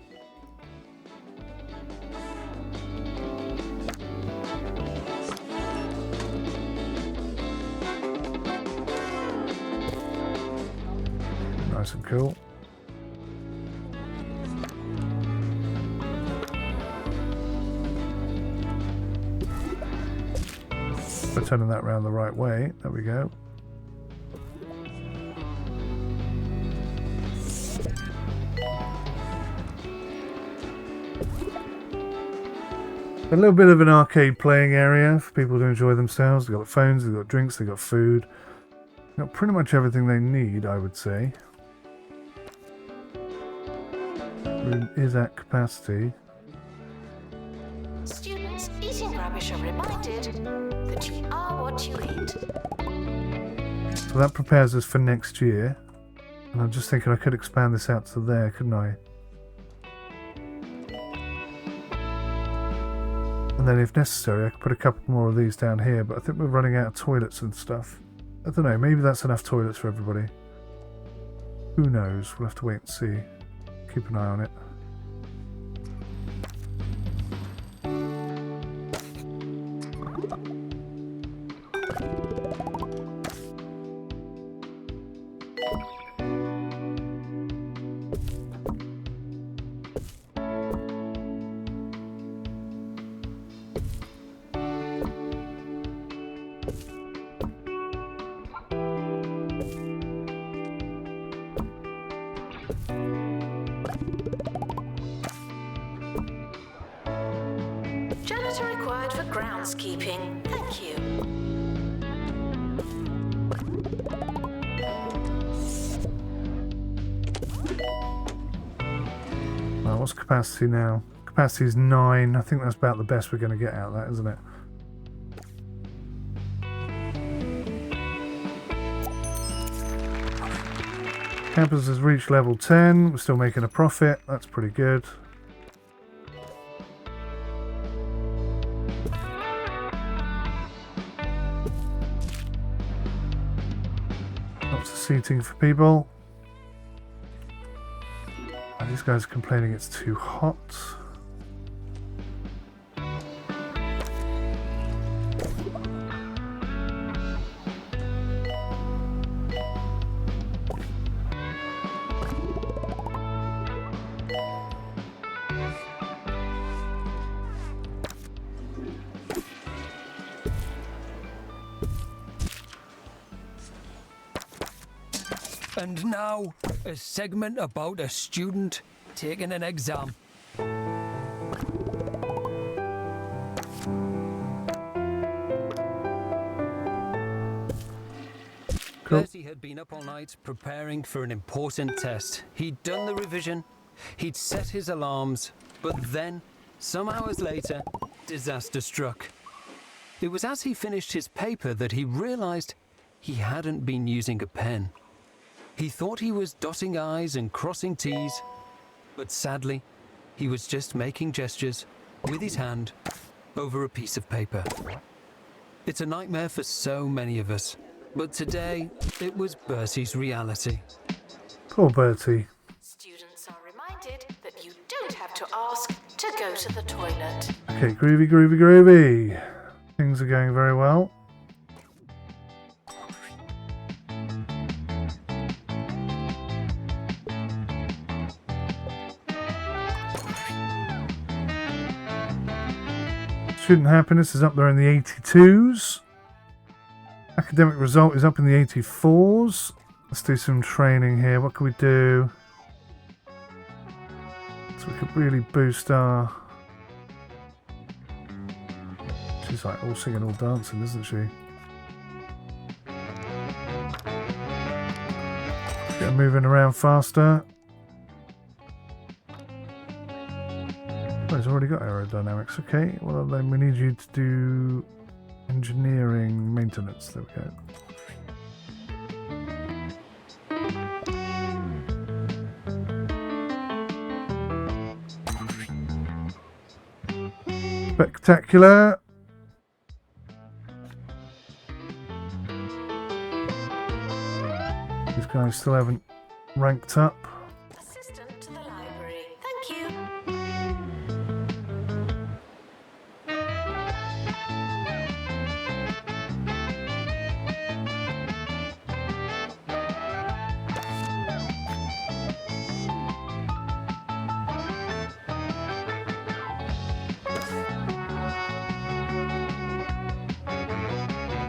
Nice and cool. We're turning that around the right way. There we go. A little bit of an arcade playing area for people to enjoy themselves. They've got phones, they've got drinks, they've got food. They've got pretty much everything they need, I would say. Room is at capacity. Students eating rubbish are reminded that you are what you eat. So that prepares us for next year. And I'm just thinking I could expand this out to there, couldn't I? And then if necessary, I could put a couple more of these down here, but I think we're running out of toilets and stuff. I don't know, maybe that's enough toilets for everybody. Who knows? We'll have to wait and see. Keep an eye on it. Janitor required for groundskeeping. Thank you. Well, what's capacity now? Capacity is 9. I think that's about the best we're going to get out of that, isn't it? Campus has reached level 10. We're still making a profit. That's pretty good. Lots of seating for people. Oh, these guys are complaining it's too hot. And now, a segment about a student taking an exam. Cool. 𝗬𝘂𝗧 had been up all night preparing for an important test. He'd done the revision, he'd set his alarms, but then, some hours later, disaster struck. It was as he finished his paper that he realized he hadn't been using a pen. He thought he was dotting I's and crossing T's, but sadly, he was just making gestures with his hand over a piece of paper. It's a nightmare for so many of us, but today it was 𝗬𝘂𝐬𝗧's reality. Poor Bertie. Students are reminded that you don't have to ask to go to the toilet. Okay, groovy, groovy, groovy. Things are going very well. Student happiness is up there in the 82s. Academic result is up in the 84s. Let's do some training here. What can we do? So we could really boost our... She's like all singing, all dancing, isn't she? Get her moving around faster. Oh, he's already got aerodynamics. Okay, well then we need you to do engineering maintenance. There we go. Spectacular. These guys still haven't ranked up. Assistant to the library. Thank you.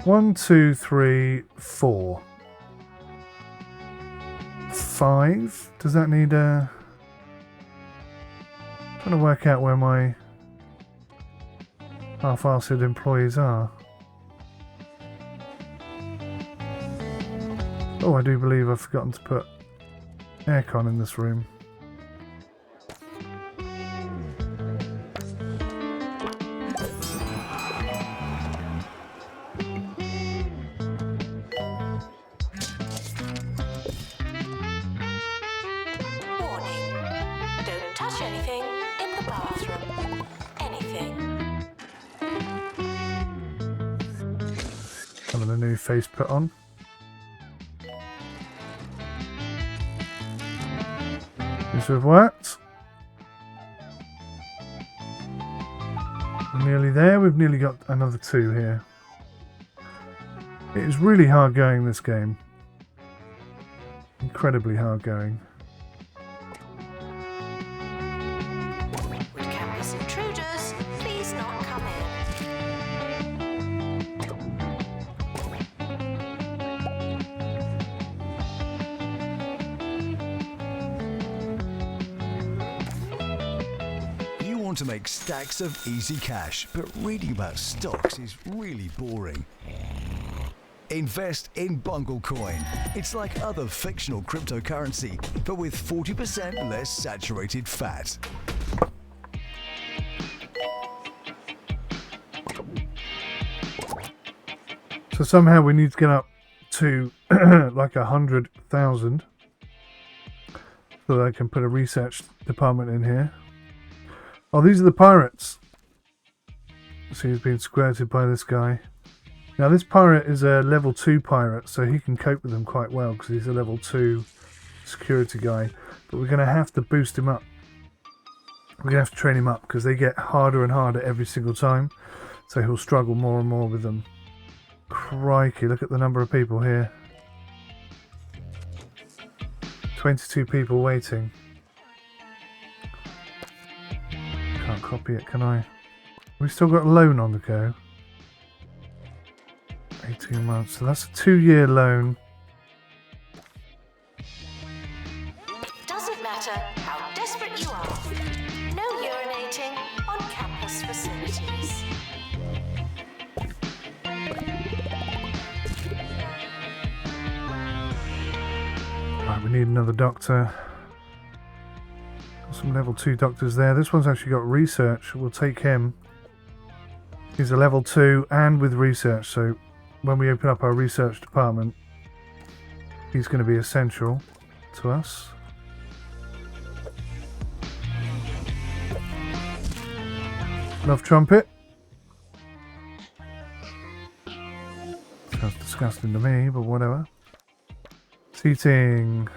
One, two, three, 4. 5. Does that need a... trying to work out where my half-arsed employees are. Oh, I do believe I've forgotten to put aircon in this room. Having a new face put on. This have worked. We're nearly there. We've nearly got another 2 here. It is really hard going, this game. Incredibly hard going. Would campus intruders please not come in? You want to make stacks of easy cash, but reading about stocks is really boring. Invest in 𝗂𝗂𝗃𝗂𝐂𝐲. It's like other fictional cryptocurrency, but with 40% less saturated fat. So somehow we need to get up to like 100,000 so that I can put a research department in here. Oh, these are the pirates. So he's been squirted by this guy. Now this pirate is a level 2 pirate, so he can cope with them quite well because he's a level 2 security guy. But we're going to have to boost him up. We're going to have to train him up because they get harder and harder every single time. So he'll struggle more and more with them. Crikey, look at the number of people here. 22 people waiting. Can't copy it, can I? We've still got a loan on the go. 18 months, so that's a 2-year loan. It doesn't matter how desperate you are. No urinating on campus facilities. need another doctor. Got some level 2 doctors there. This one's actually got research. We'll take him. He's a level 2 and with research, so when we open up our research department, he's going to be essential to us. Love trumpet. Sounds disgusting to me, but whatever. Seating.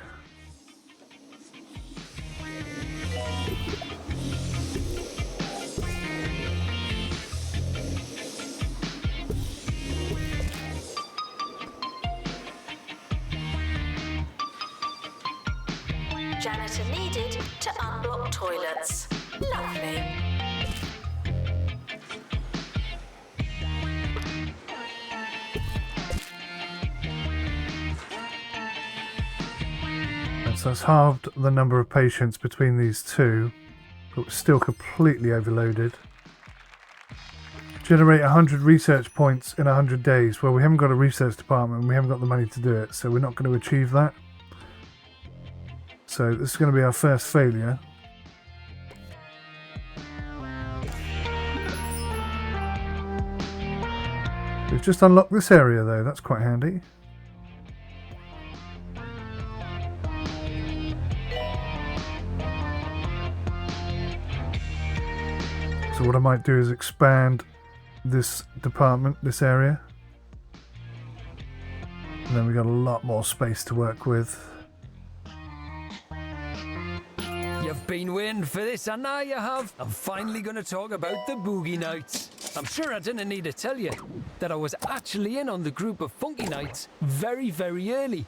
Janitor needed to unblock toilets. Lovely. So that's halved the number of patients between these two, but we're still completely overloaded. Generate 100 research points in 100 days. Well, we haven't got a research department and we haven't got the money to do it, so we're not going to achieve that. So this is going to be our first failure. We've just unlocked this area though, that's quite handy. So what I might do is expand this department, this area. And then we've got a lot more space to work with. You've been waiting for this, and now you have. I'm finally going to talk about the Boogie Nights. I'm sure I didn't need to tell you that I was actually in on the group of Funky Nights very, very early.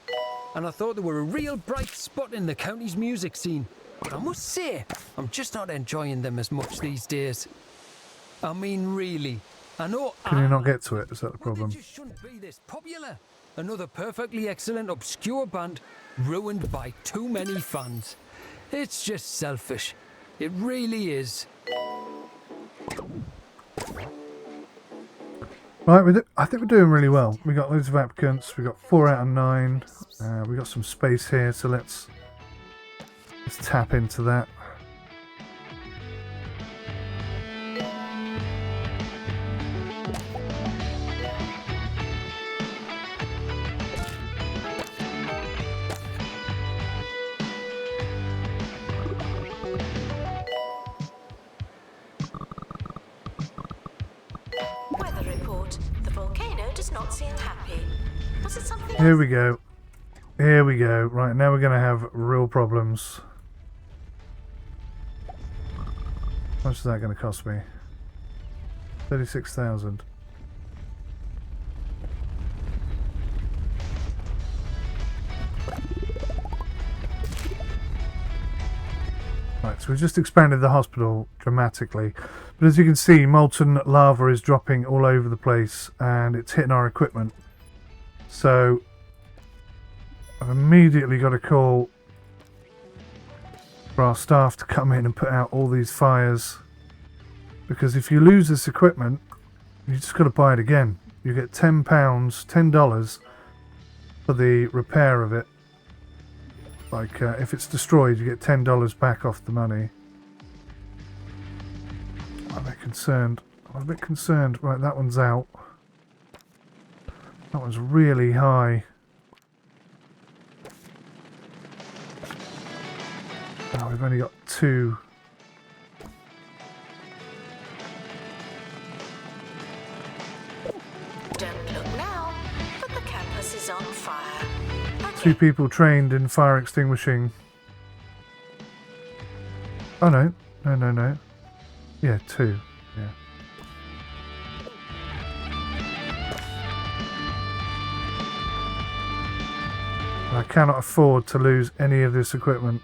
And I thought they were a real bright spot in the county's music scene. But I must say, I'm just not enjoying them as much these days. I mean, really. I know. Can you not get to it? Is that the Well, problem? they just shouldn't be this popular. Another perfectly excellent obscure band ruined by too many fans. It's just selfish. It really is. Right, I think we're doing really well. We got loads of applicants. We got 4 out of 9. We got some space here, so let's tap into that. Weather report. The volcano does not seem happy. Was it something Here else? we go. Here we go. Right, now we're going to have real problems. How much is that going to cost me? 36,000. Right, so we've just expanded the hospital dramatically. But as you can see, molten lava is dropping all over the place and it's hitting our equipment. So I've immediately got a call for our staff to come in and put out all these fires, because if you lose this equipment, you just got to buy it again. You get $10 for the repair of it. Like if it's destroyed, you get $10 back off the money. I'm a bit concerned. I'm a bit concerned. Right, that one's out. That one's really high. Oh, we've only got 2. Don't look now, but the campus is on fire. 2 people trained in fire extinguishing. Oh no. No. Yeah, 2. Yeah. I cannot afford to lose any of this equipment.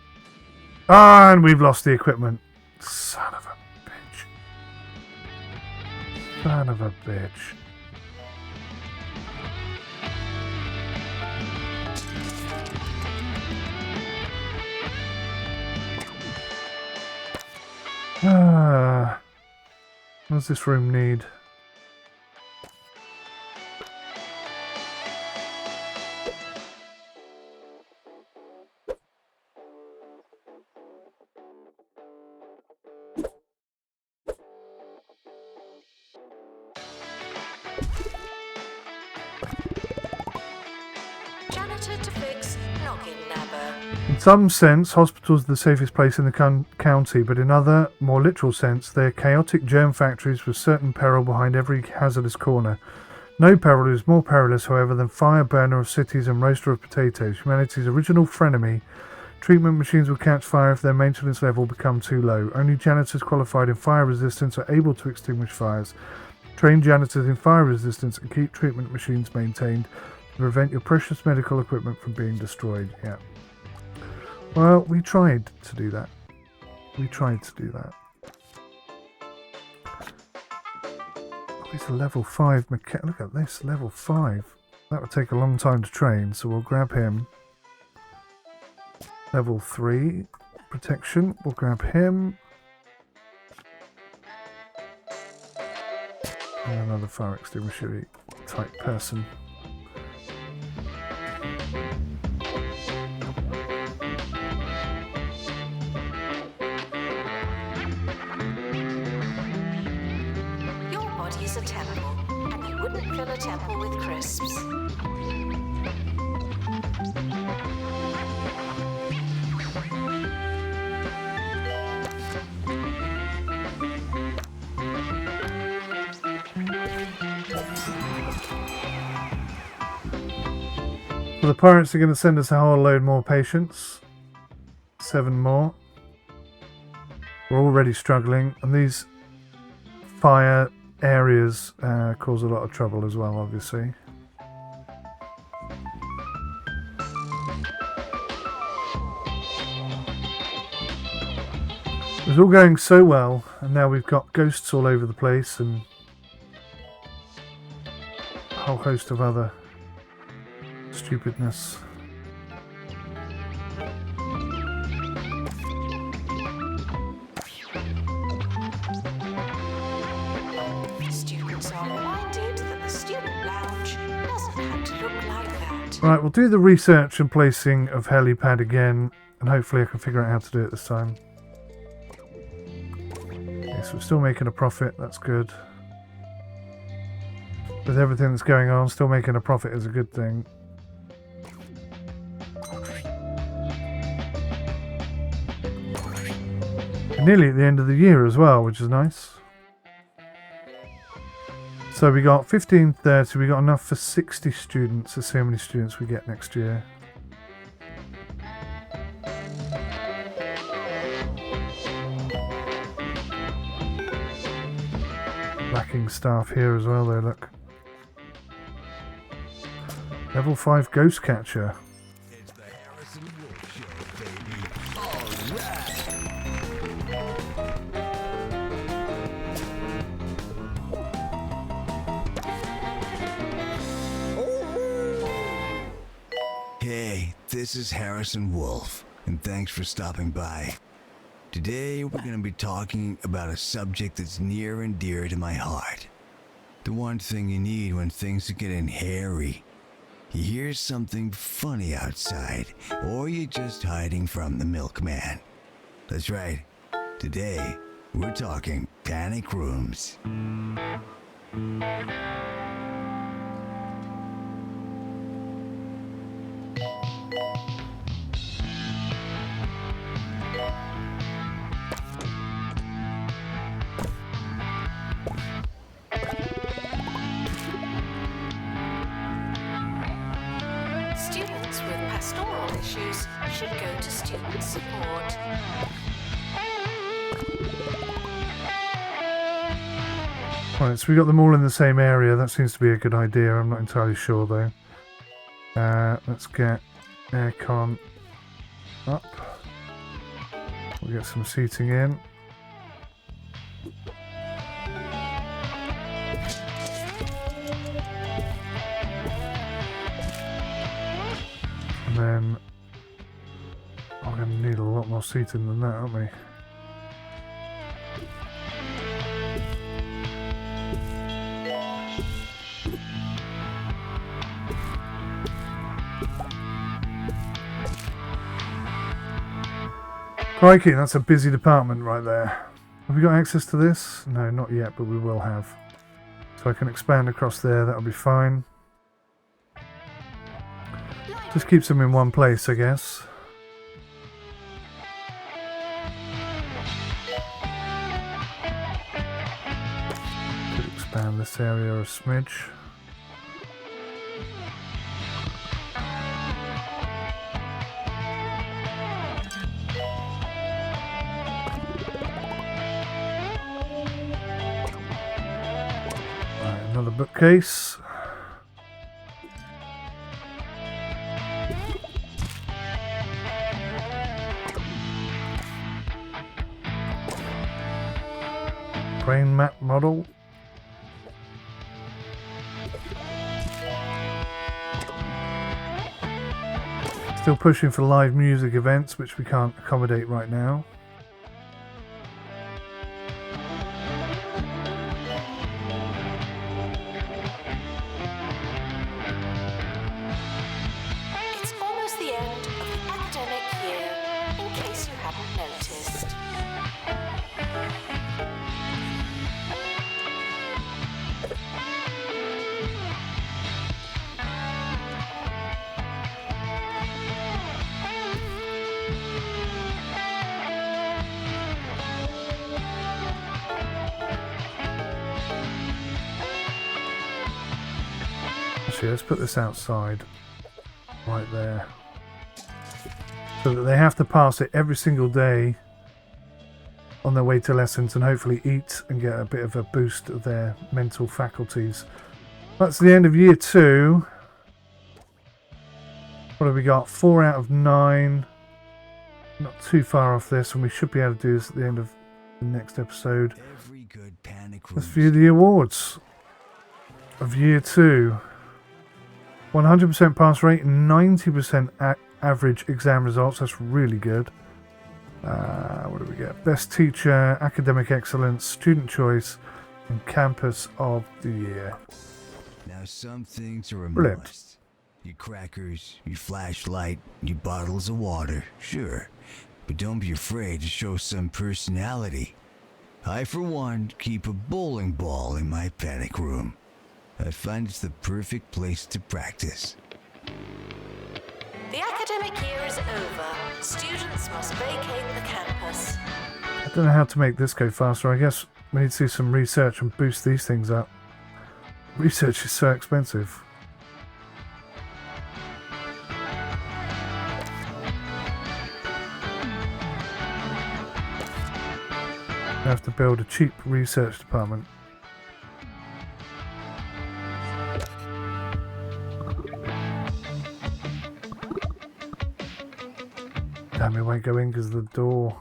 Ah, and we've lost the equipment. Son of a bitch. Son of a bitch. Ah, what does this room need? Janitor to fix noggin nabber. In some sense, hospitals are the safest place in the county, but in other, more literal sense, they are chaotic germ factories with certain peril behind every hazardous corner. No peril is more perilous, however, than fire, burner of cities and roaster of potatoes, humanity's original frenemy. Treatment machines will catch fire if their maintenance level become too low. Only janitors qualified in fire resistance are able to extinguish fires. Train janitors in fire resistance and keep treatment machines maintained to prevent your precious medical equipment from being destroyed. Yeah. Well, we tried to do that. We tried to do that. Oh, he's a level 5 mechanic. Look at this, level 5. That would take a long time to train, so we'll grab him. Level 3 protection, we'll grab him. And another fire extinguisher type person. Your body's a temple, and you wouldn't fill a temple with crisps. The pirates are going to send us a whole load more patients. 7 more. We're already struggling, and these fire areas cause a lot of trouble as well, obviously. It was all going so well, and now we've got ghosts all over the place and a whole host of other stupidness. Students are reminded that the student lounge doesn't have to look like that. Right, we'll do the research and placing of helipad again, and hopefully I can figure out how to do it this time. Okay, so we're still making a profit, that's good. With everything that's going on, still making a profit is a good thing. Nearly at the end of the year as well, which is nice. So we got 1530, we got enough for 60 students. Let's see how many students we get next year. Lacking staff here as well though, look. Level 5 ghost catcher. It's the Harrison Wolf Show, baby. All right. Hey, this is Harrison Wolf, and thanks for stopping by. Today we're going to be talking about a subject that's near and dear to my heart. The one thing you need when things are getting hairy. You hear something funny outside, or you're just hiding from the milkman. That's right. Today, we're talking panic rooms. Students with pastoral issues should go to student support. Right, so we got them all in the same area. That seems to be a good idea. I'm not entirely sure though. Let's get aircon up. We'll get some seating in. And then I'm going to need a lot more seating than that, aren't we? Crikey, that's a busy department right there. Have we got access to this? No, not yet, but we will have. So I can expand across there, that'll be fine. Just keeps them in one place, I guess. Could expand this area a smidge. Right, another bookcase. Brain map model. Still pushing for live music events, which we can't accommodate right now. It's almost the end of the academic year, in case you hadn't noticed. Actually, let's put this outside, right there, so that they have to pass it every single day on their way to lessons and hopefully eat and get a bit of a boost of their mental faculties. That's the end of year 2. What have we got? 4 out of 9. Not too far off this, and we should be able to do this at the end of the next episode. Every good panic Let's view the awards of year 2. 100% pass rate, 90% average exam results. That's really good. What do we get? Best teacher, academic excellence, student choice, and campus of the year. Now some things are a Brilliant. must. Your crackers, your flashlight, your bottles of water, sure. But don't be afraid to show some personality. I, for one, keep a bowling ball in my panic room. I find it's the perfect place to practice. The academic year is over. Students must vacate the campus. I don't know how to make this go faster. I guess we need to do some research and boost these things up. Research is so expensive. I have to build a cheap research department. Damn, it won't go in because of the door.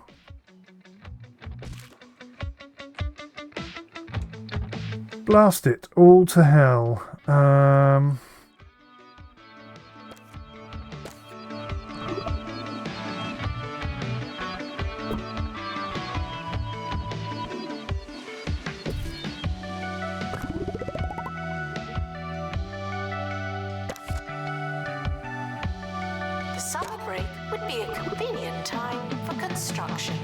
Blast it all to hell. The summer break would be a convenient time for construction.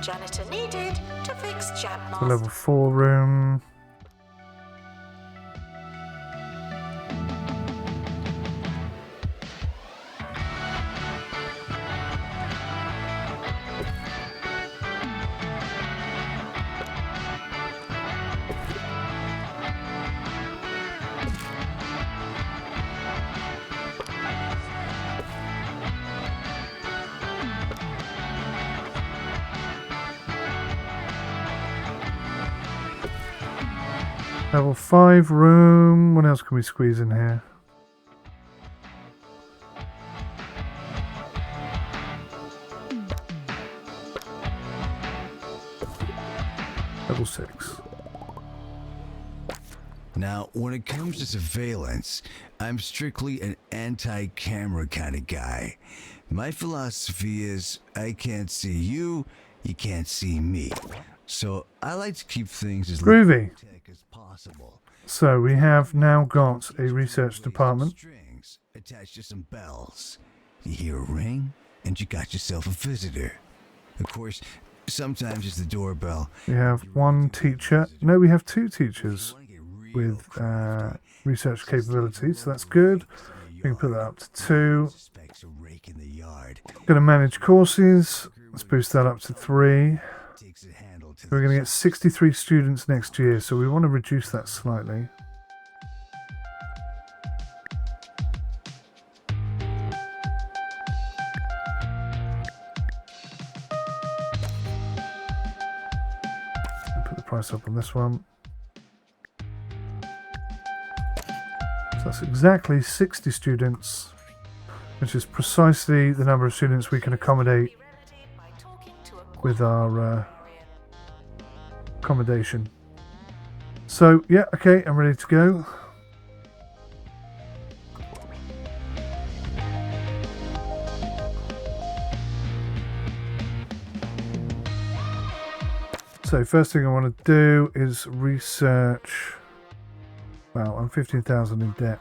Janitor needed to fix jab The master. level 4 room. Level 5 room. What else can we squeeze in here? Level 6. Now, when it comes to surveillance, I'm strictly an anti-camera kind of guy. My philosophy is, I can't see you, you can't see me. So I like to keep things as Groovy. tech as possible. So we have now got a research department. Strings attached to some bells. You hear a ring, and you got yourself a visitor. Of course, sometimes it's the doorbell. We have one teacher. No, we have 2 teachers with research capabilities, so that's good. We can put that up to 2. Going to manage courses. Let's boost that up to 3. We're going to get 63 students next year, so we want to reduce that slightly. Put the price up on this one. So that's exactly 60 students, which is precisely the number of students we can accommodate with our accommodation. So yeah, okay, I'm ready to go. So first thing I want to do is research. Well, I'm 15,000 in debt.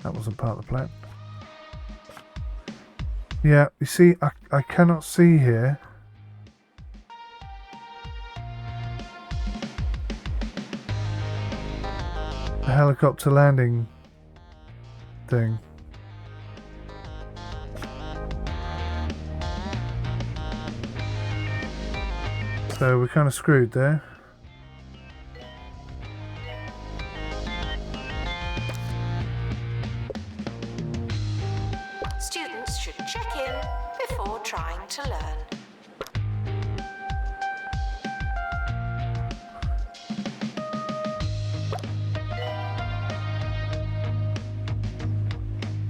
That wasn't part of the plan. Yeah, you see, I cannot see here. The helicopter landing thing. So we're kind of screwed there. Students should check in before trying to learn.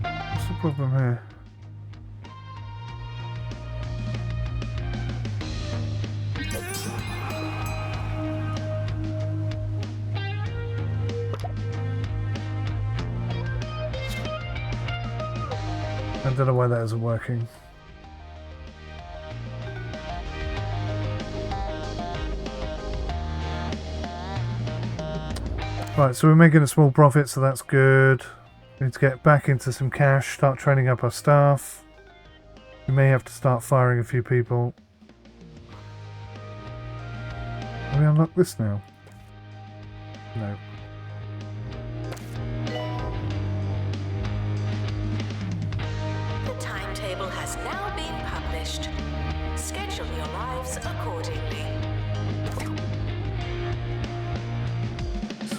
What's the problem here? I don't know why that isn't working. Right, so we're making a small profit, so that's good. We need to get back into some cash, start training up our staff. We may have to start firing a few people. Have we unlocked this now? No. The timetable has now been published. Schedule your lives accordingly.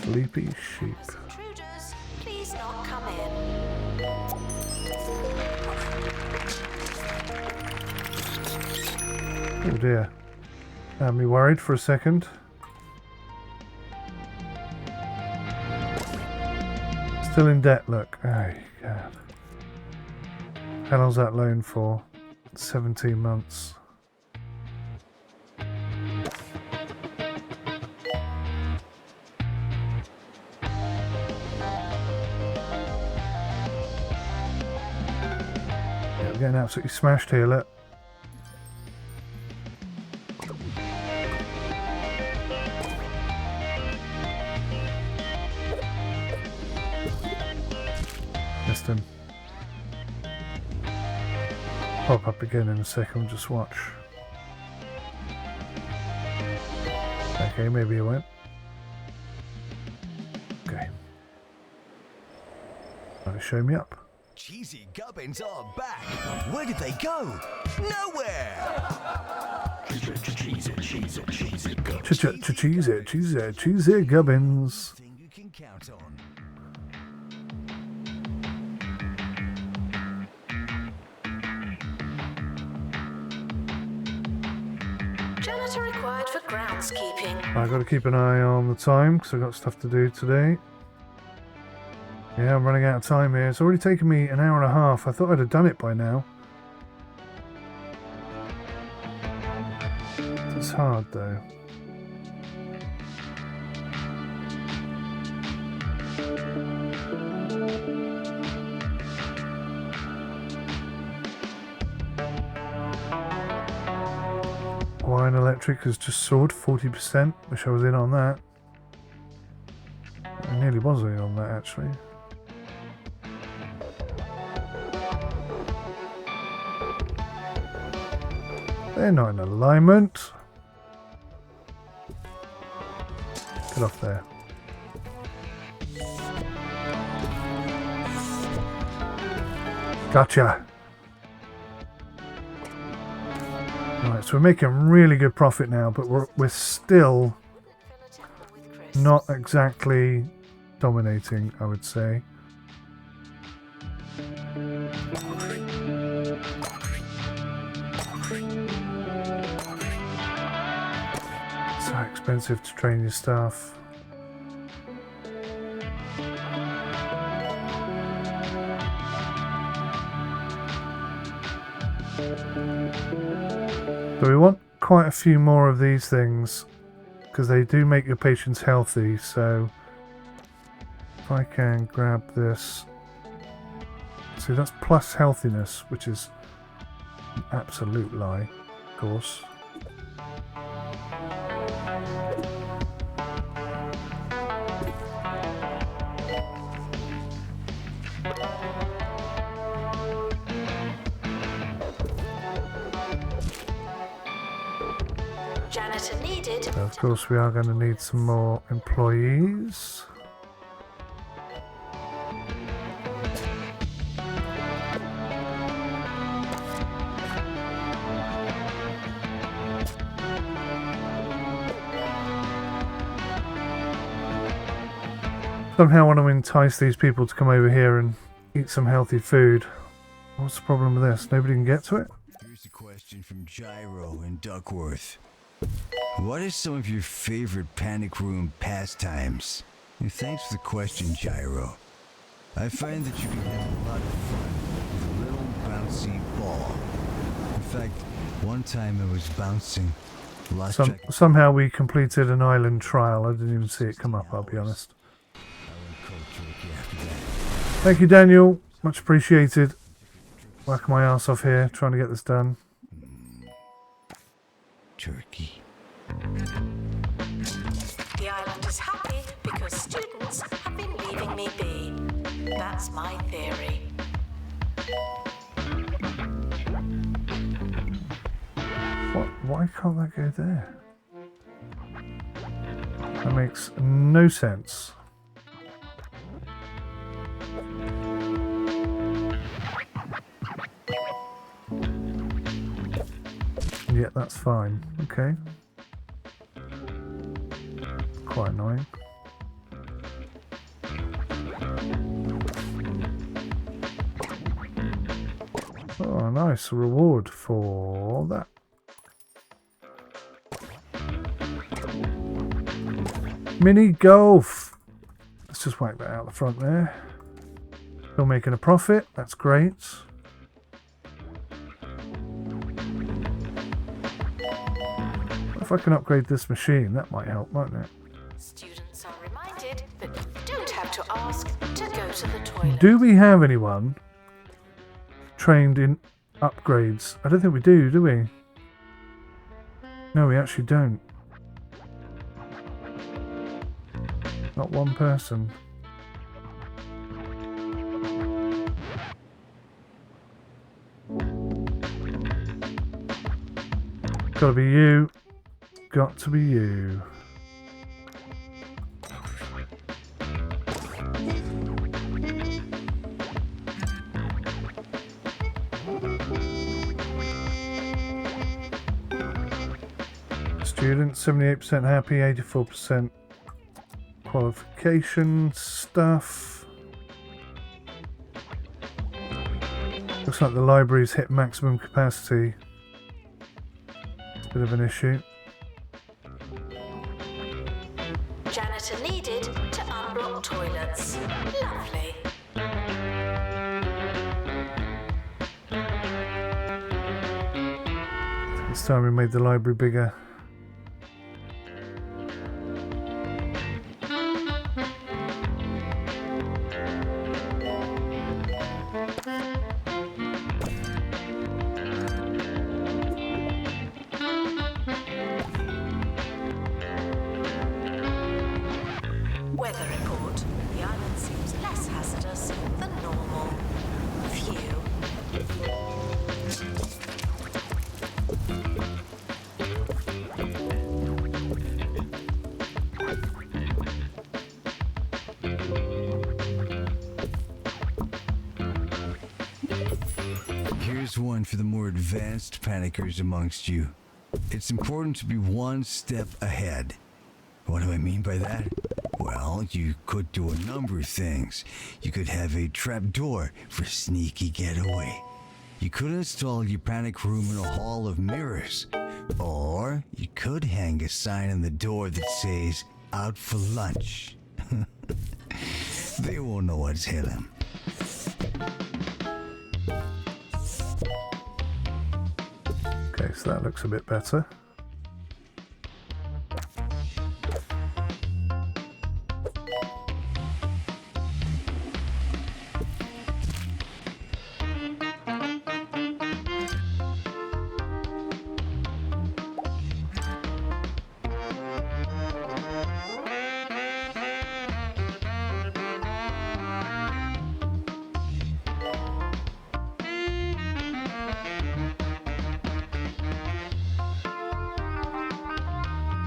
Sleepy sheep. Intruders, please not come in. Oh dear. Had me worried for a second. Still in debt, look. Oh, God. How long's that loan for? 17 months. Yeah, we're getting absolutely smashed here, look. Missed him. Pop up again in a second, just watch. Okay, maybe it won't. Okay. Trying to show me up. 𝗏𝗂𝗃𝗀𝗃𝗀𝗃𝗏𝗃 are back. Where did they go? Nowhere! Cheese gubbins. Thing you can count on. Janitor that are required for groundskeeping. I've got to keep an eye on the time because I've got stuff to do today. Yeah, I'm running out of time here. It's already taken me an hour and a half. I thought I'd have done it by now. It's hard though. Wine Electric has just soared 40%. Wish I was in on that. I nearly was in on that actually. They're not in alignment. Get off there. Gotcha. Right, so we're making really good profit now, but we're still not exactly dominating, I would say. So expensive to train your staff. So we want quite a few more of these things because they do make your patients healthy. So if I can grab this, see that's plus healthiness, which is an absolute lie, of course. Janitor needed. So of course we are going to need some more employees. Somehow I want to entice these people to come over here and eat some healthy food. What's the problem with this? Nobody can get to it? Here's a question from Gyro in Duckworth. What are some of your favorite panic room pastimes? And thanks for the question, Gyro. I find that you can have a lot of fun with a little bouncy ball. In fact, one time I was bouncing. Lost track. Somehow we completed an island trial. I didn't even see it come up, I'll be honest. I went cold turkey after that. Thank you, Daniel. Much appreciated. Whack my ass off here trying to get this done. Turkey. The island is happy because students have been leaving me be. That's my theory. What? Why can't that go there? That makes no sense. Yeah, that's fine. Okay. Quite annoying. Oh, nice. A reward for that. Mini golf. Let's just whack that out the front there. Still making a profit. That's great. If I can upgrade this machine, that might help, mightn't it? Students are reminded that you don't have to ask to go to the toilet. Do we have anyone trained in upgrades? I don't think we do we? No, we actually don't. Not one person. Gotta be you. Got to be you. Students, 78% happy, 84% qualification stuff. Looks like the library's hit maximum capacity. It's a bit of an issue. to unblock toilets. Lovely. This time we made the library bigger. Weather report. The island seems less hazardous than normal. Phew. Here's one for the more advanced panickers amongst you. It's important to be one step ahead. What do I mean by that? Well, you could do a number of things. You could have a trapdoor for sneaky getaway. You could install your panic room in a hall of mirrors. Or you could hang a sign on the door that says, "Out for lunch." They won't know what's hit them. Okay, so that looks a bit better.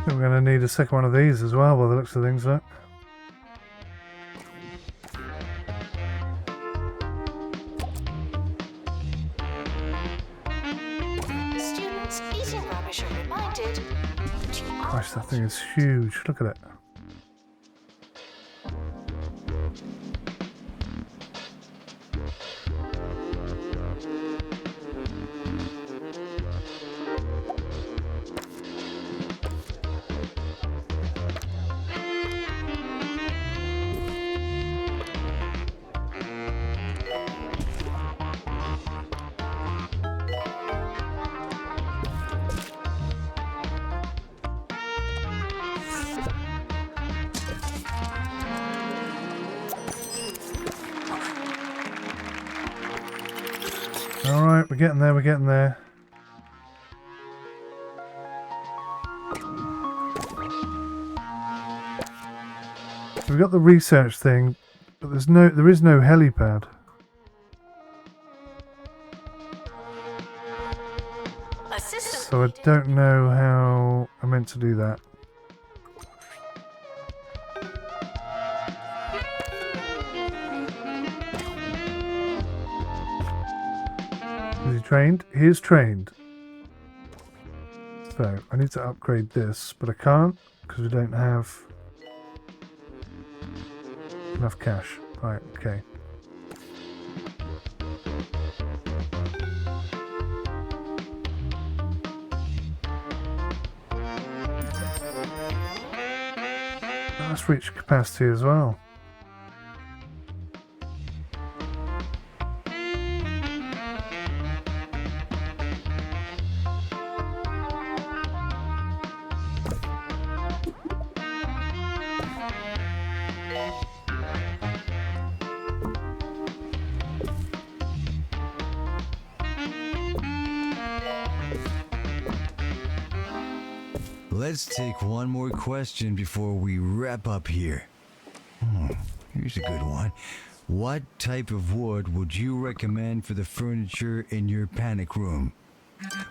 We're going to need a second one of these as well, by the looks of things, look. Students eating rubbish are reminded. Gosh, that thing is huge. Look at it. Alright, we're getting there, we're getting there. We've got the research thing, but there is no helipad. So I don't know how I'm meant to do that. Is he trained? He is trained. So I need to upgrade this, but I can't because we don't have enough cash. Right, okay. Let's reach capacity as well. Let's take one more question before we wrap up here. Here's a good one. What type of wood would you recommend for the furniture in your panic room?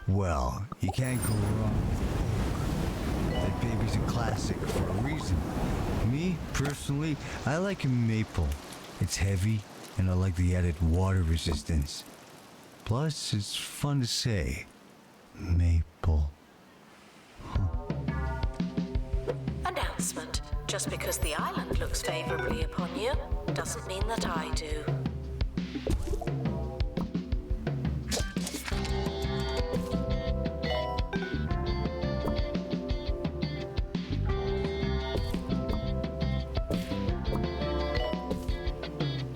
Well, you can't go wrong with oak. That baby's a classic for a reason. Me, personally, I like a maple. It's heavy, and I like the added water resistance. Plus, it's fun to say. Maple. Announcement. Just because the island looks favorably upon you, doesn't mean that I do.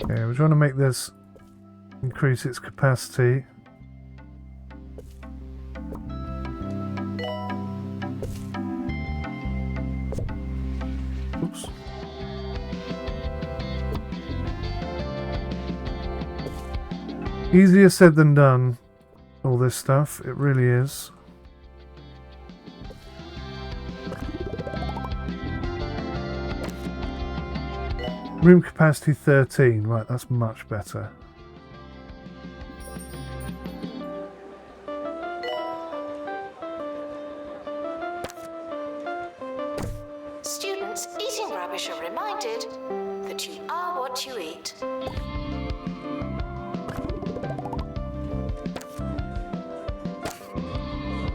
Yeah, we're trying to make this increase its capacity. Oops. Easier said than done, all this stuff. It really is. Room capacity 13. Right, that's much better. Students eating rubbish are reminded that you are what you eat.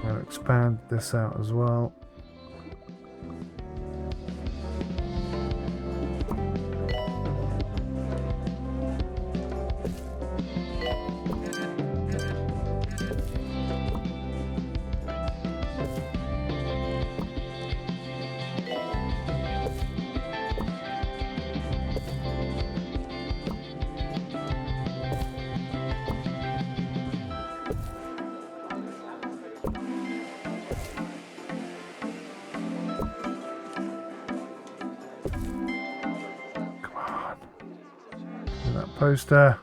I'll expand this out as well. Poster.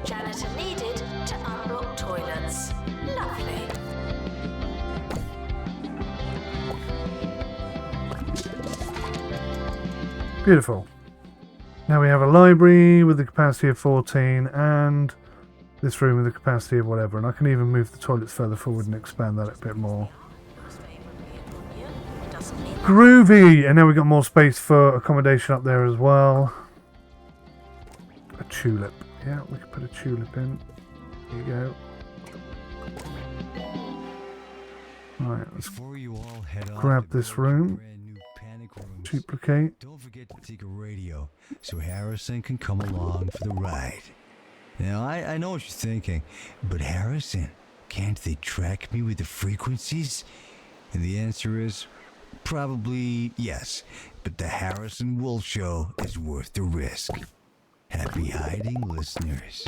Janitor needed to unblock toilets. Lovely. Beautiful. Now we have a library with the capacity of 14 and this room with the capacity of whatever, and I can even move the toilets further forward and expand that a bit more. Groovy! And now we've got more space for accommodation up there as well. A tulip. Yeah, we can put a tulip in. There you go. Right, let's grab this room. Duplicate. Don't forget to take a radio so Harrison can come along for the ride. Now, I know what you're thinking, but Harrison, can't they track me with the frequencies? And the answer is probably yes, but the Harrison Wolf Show is worth the risk. Happy hiding, listeners.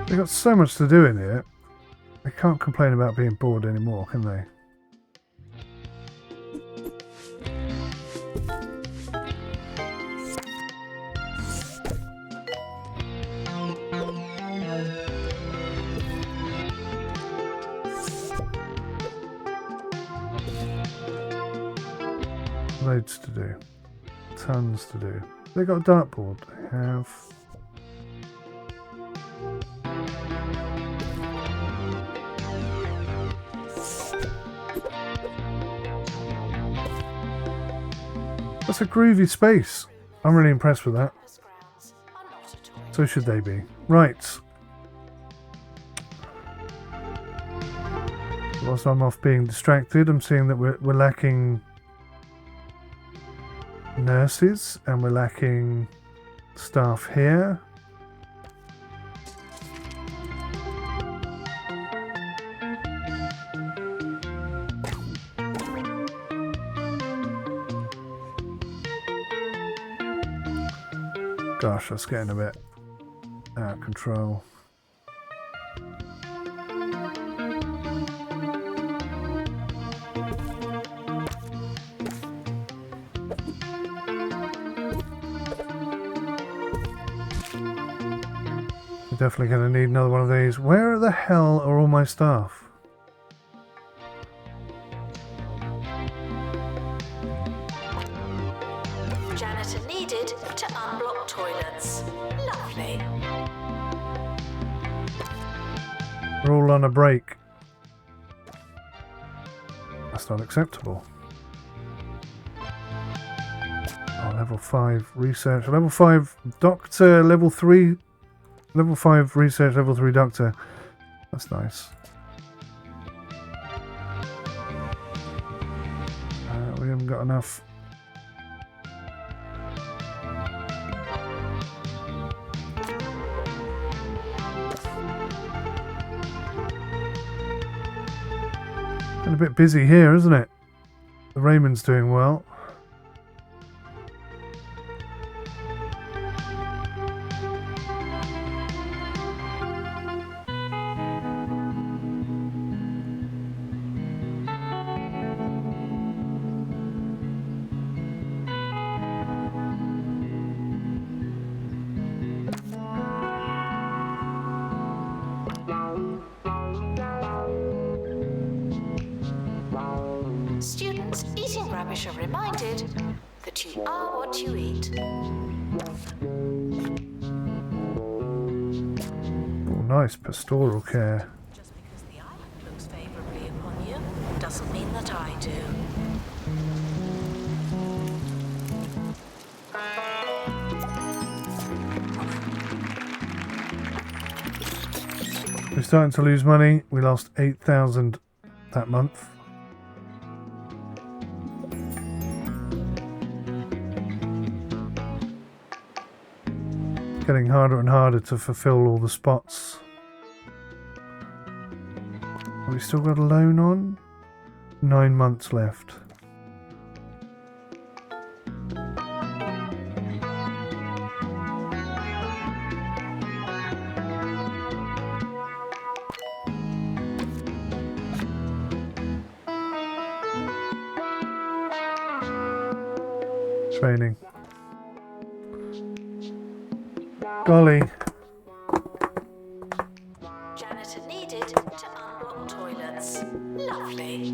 They've got so much to do in here. They can't complain about being bored anymore, can they? Loads to do. Tons to do. They got a dartboard. They have. That's a groovy space. I'm really impressed with that. So should they be. Right. Whilst I'm off being distracted, I'm seeing that we're lacking nurses and we're lacking staff here. Gosh, that's getting a bit out of control. We're definitely going to need another one of these. Where the hell are all my staff? Janitor needed to unblock toilets. Lovely. We're all on a break. That's not acceptable. Oh, level 5 research. Level 5 doctor. Level 3. Level 5 research. Level 3 doctor. That's nice. We're going to got enough. Been a bit busy here, isn't it? The Raymond's doing well. Students eating rubbish are reminded that you are what you eat. Oh, nice pastoral care. Just because the island looks favourably upon you doesn't mean that I do. We're starting to lose money. We lost 8,000 that month. Getting harder and harder to fulfill all the spots. Have we still got a loan on? 9 months left. Training. Golly. Janitor needed to unblock toilets. Lovely.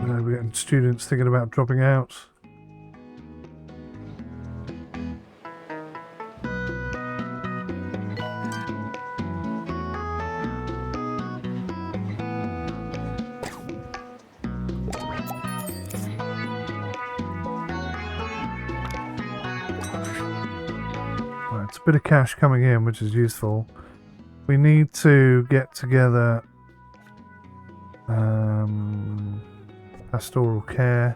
We're getting students thinking about dropping out. It's a bit of cash coming in, which is useful. We need to get together pastoral care.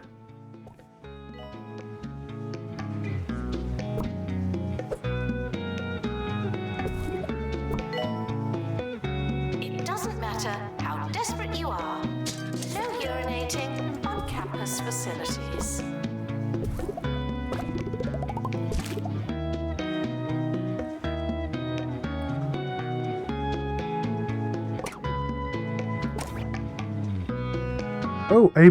It doesn't matter how desperate you are. No urinating on campus facilities. Oh, A+.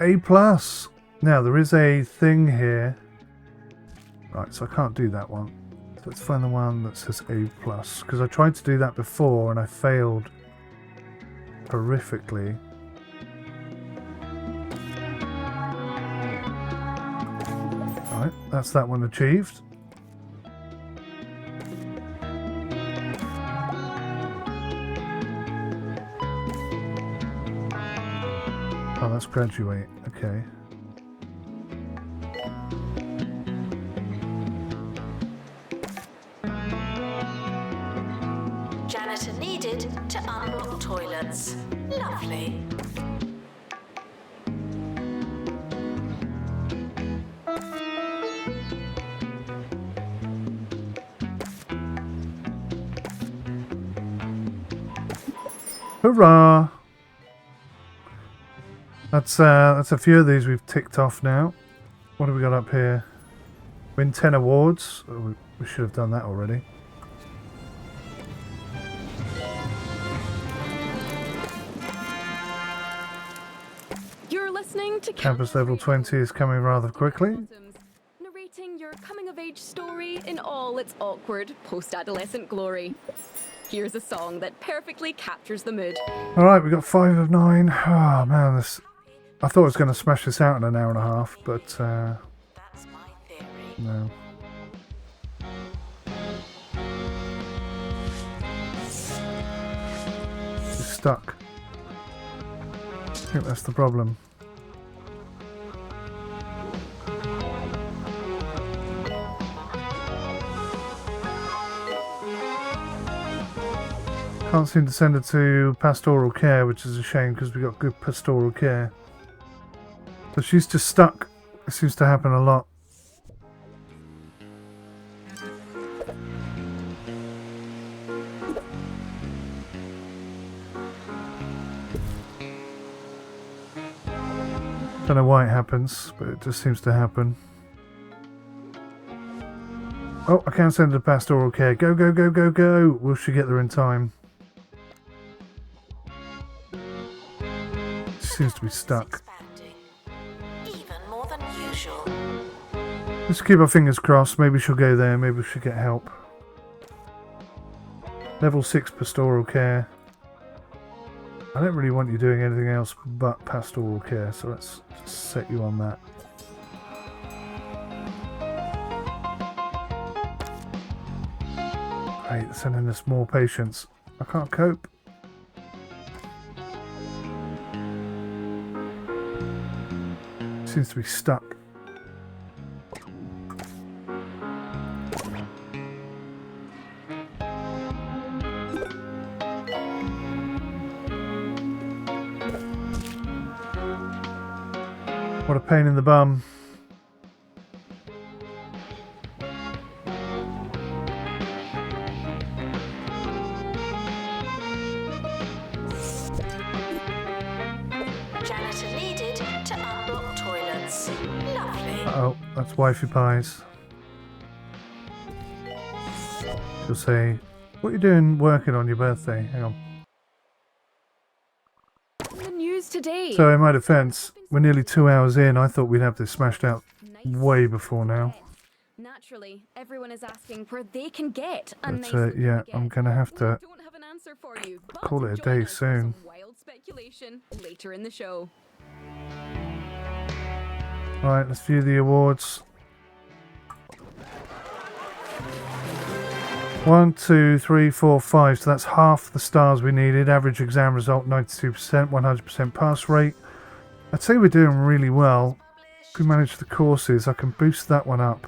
A+. Now, there is a thing here. Right, so I can't do that one. So let's find the one that says A+. Because I tried to do that before and I failed horrifically. Right, that's that one achieved. Oh, that's graduate. Okay. Janitor needed to unblock toilets. Lovely. Hurrah! That's a few of these we've ticked off now. What have we got up here? Win 10 awards. Oh, we should have done that already. You're listening to Campus level 20 is coming rather quickly. Narrating your coming-of-age story in all its awkward post-adolescent glory. Here's a song that perfectly captures the mood. Alright, we got 5 of 9. Oh man, this... I thought I was going to smash this out in an hour and a half, but That's my theory. no. It's stuck. I think that's the problem. Can't seem to send her to pastoral care, which is a shame because we got good pastoral care. But she's just stuck. It seems to happen a lot. Don't know why it happens, but it just seems to happen. Oh, I can't send her to pastoral care. Go, go, go, go, go! Will she get there in time? She seems to be stuck. Even more than usual. Let's keep our fingers crossed. Maybe she'll go there. Maybe she'll get help. Level 6 pastoral care. I don't really want you doing anything else but pastoral care, so let's just set you on that. Great, sending us more patients. I can't cope. Seems to be stuck. What a pain in the bum. Janitor needed to unblock toilets. Lovely. Uh-oh, that's 𝗦𝘂𝗂𝗃𝗯𝗲. She'll say, what are you doing working on your birthday? Hang on. The news today. So in my defence, we're nearly 2 hours in. I thought we'd have this smashed out way before now. Naturally, everyone is asking where they can get a But nice yeah, baguette. I'm going to have Well, I to don't have an answer for you, but call it a join day us for soon. some wild speculation later in the show. Right, let's view the awards. 1, 2, 3, 4, 5. So that's half the stars we needed. Average exam result 92%, 100% pass rate. I'd say we're doing really well. If we manage the courses, I can boost that one up.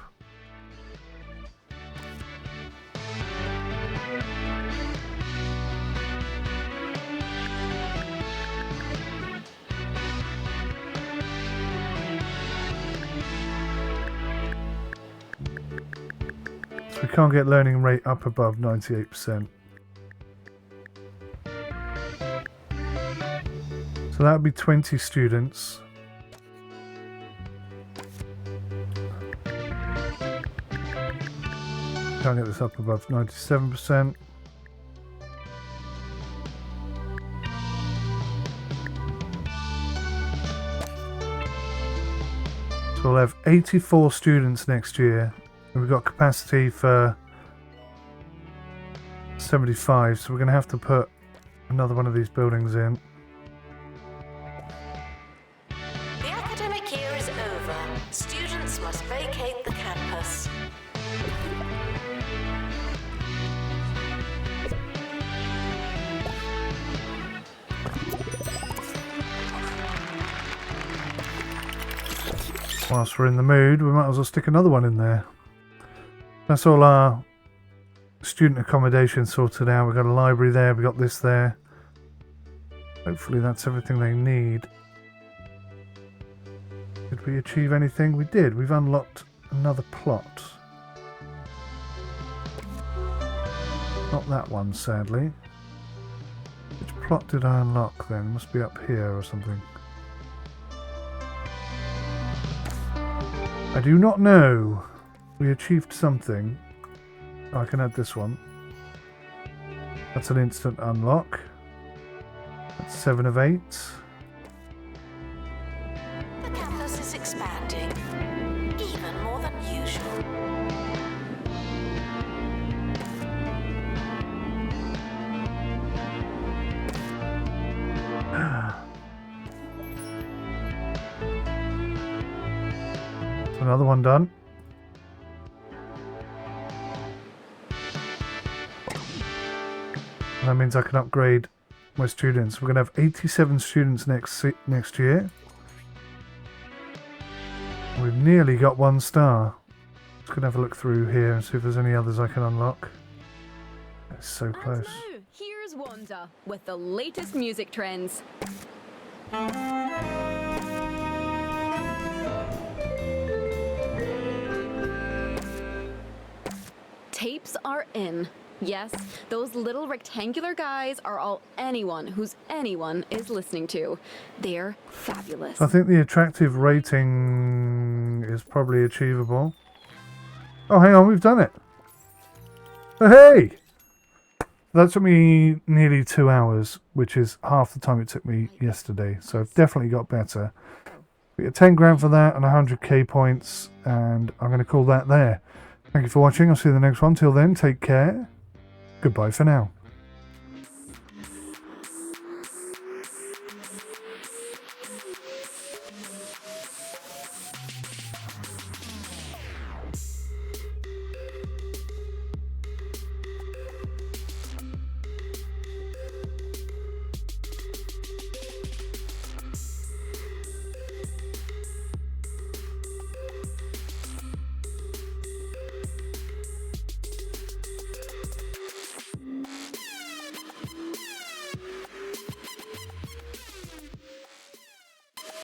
So we can't get learning rate up above 98%. So that would be 20 students. Can't get this up above 97%. So we'll have 84 students next year. And we've got capacity for 75, so we're going to have to put another one of these buildings in. The academic year is over. Students must vacate the campus. Whilst we're in the mood, we might as well stick another one in there. That's all our student accommodation sorted out. We've got a library there, we've got this there. Hopefully that's everything they need. Did we achieve anything? We did. We've unlocked another plot. Not that one, sadly. Which plot did I unlock then? It must be up here or something. I do not know. We achieved something. Oh, I can add this one. That's an instant unlock. That's 7 of 8. The campus is expanding. Even more than usual. Another one done. And that means I can upgrade my students. We're going to have 87 students next year. We've nearly got 1 star. Just going to have a look through here and see if there's any others I can unlock. It's so close. And now, here's one 𝗦𝘁𝗧𝗯𝗲 with the latest music trends. Tapes are in. Yes, those little rectangular guys are all anyone who's anyone is listening to. They're fabulous. I think the attractive rating is probably achievable. Oh, hang on, we've done it. Oh, hey! That took me nearly 2 hours, which is half the time it took me yesterday. So I've definitely got better. We get 10 grand for that and 100k points, and I'm going to call that there. Thank you for watching. I'll see you in the next one. Till then, take care. Goodbye for now.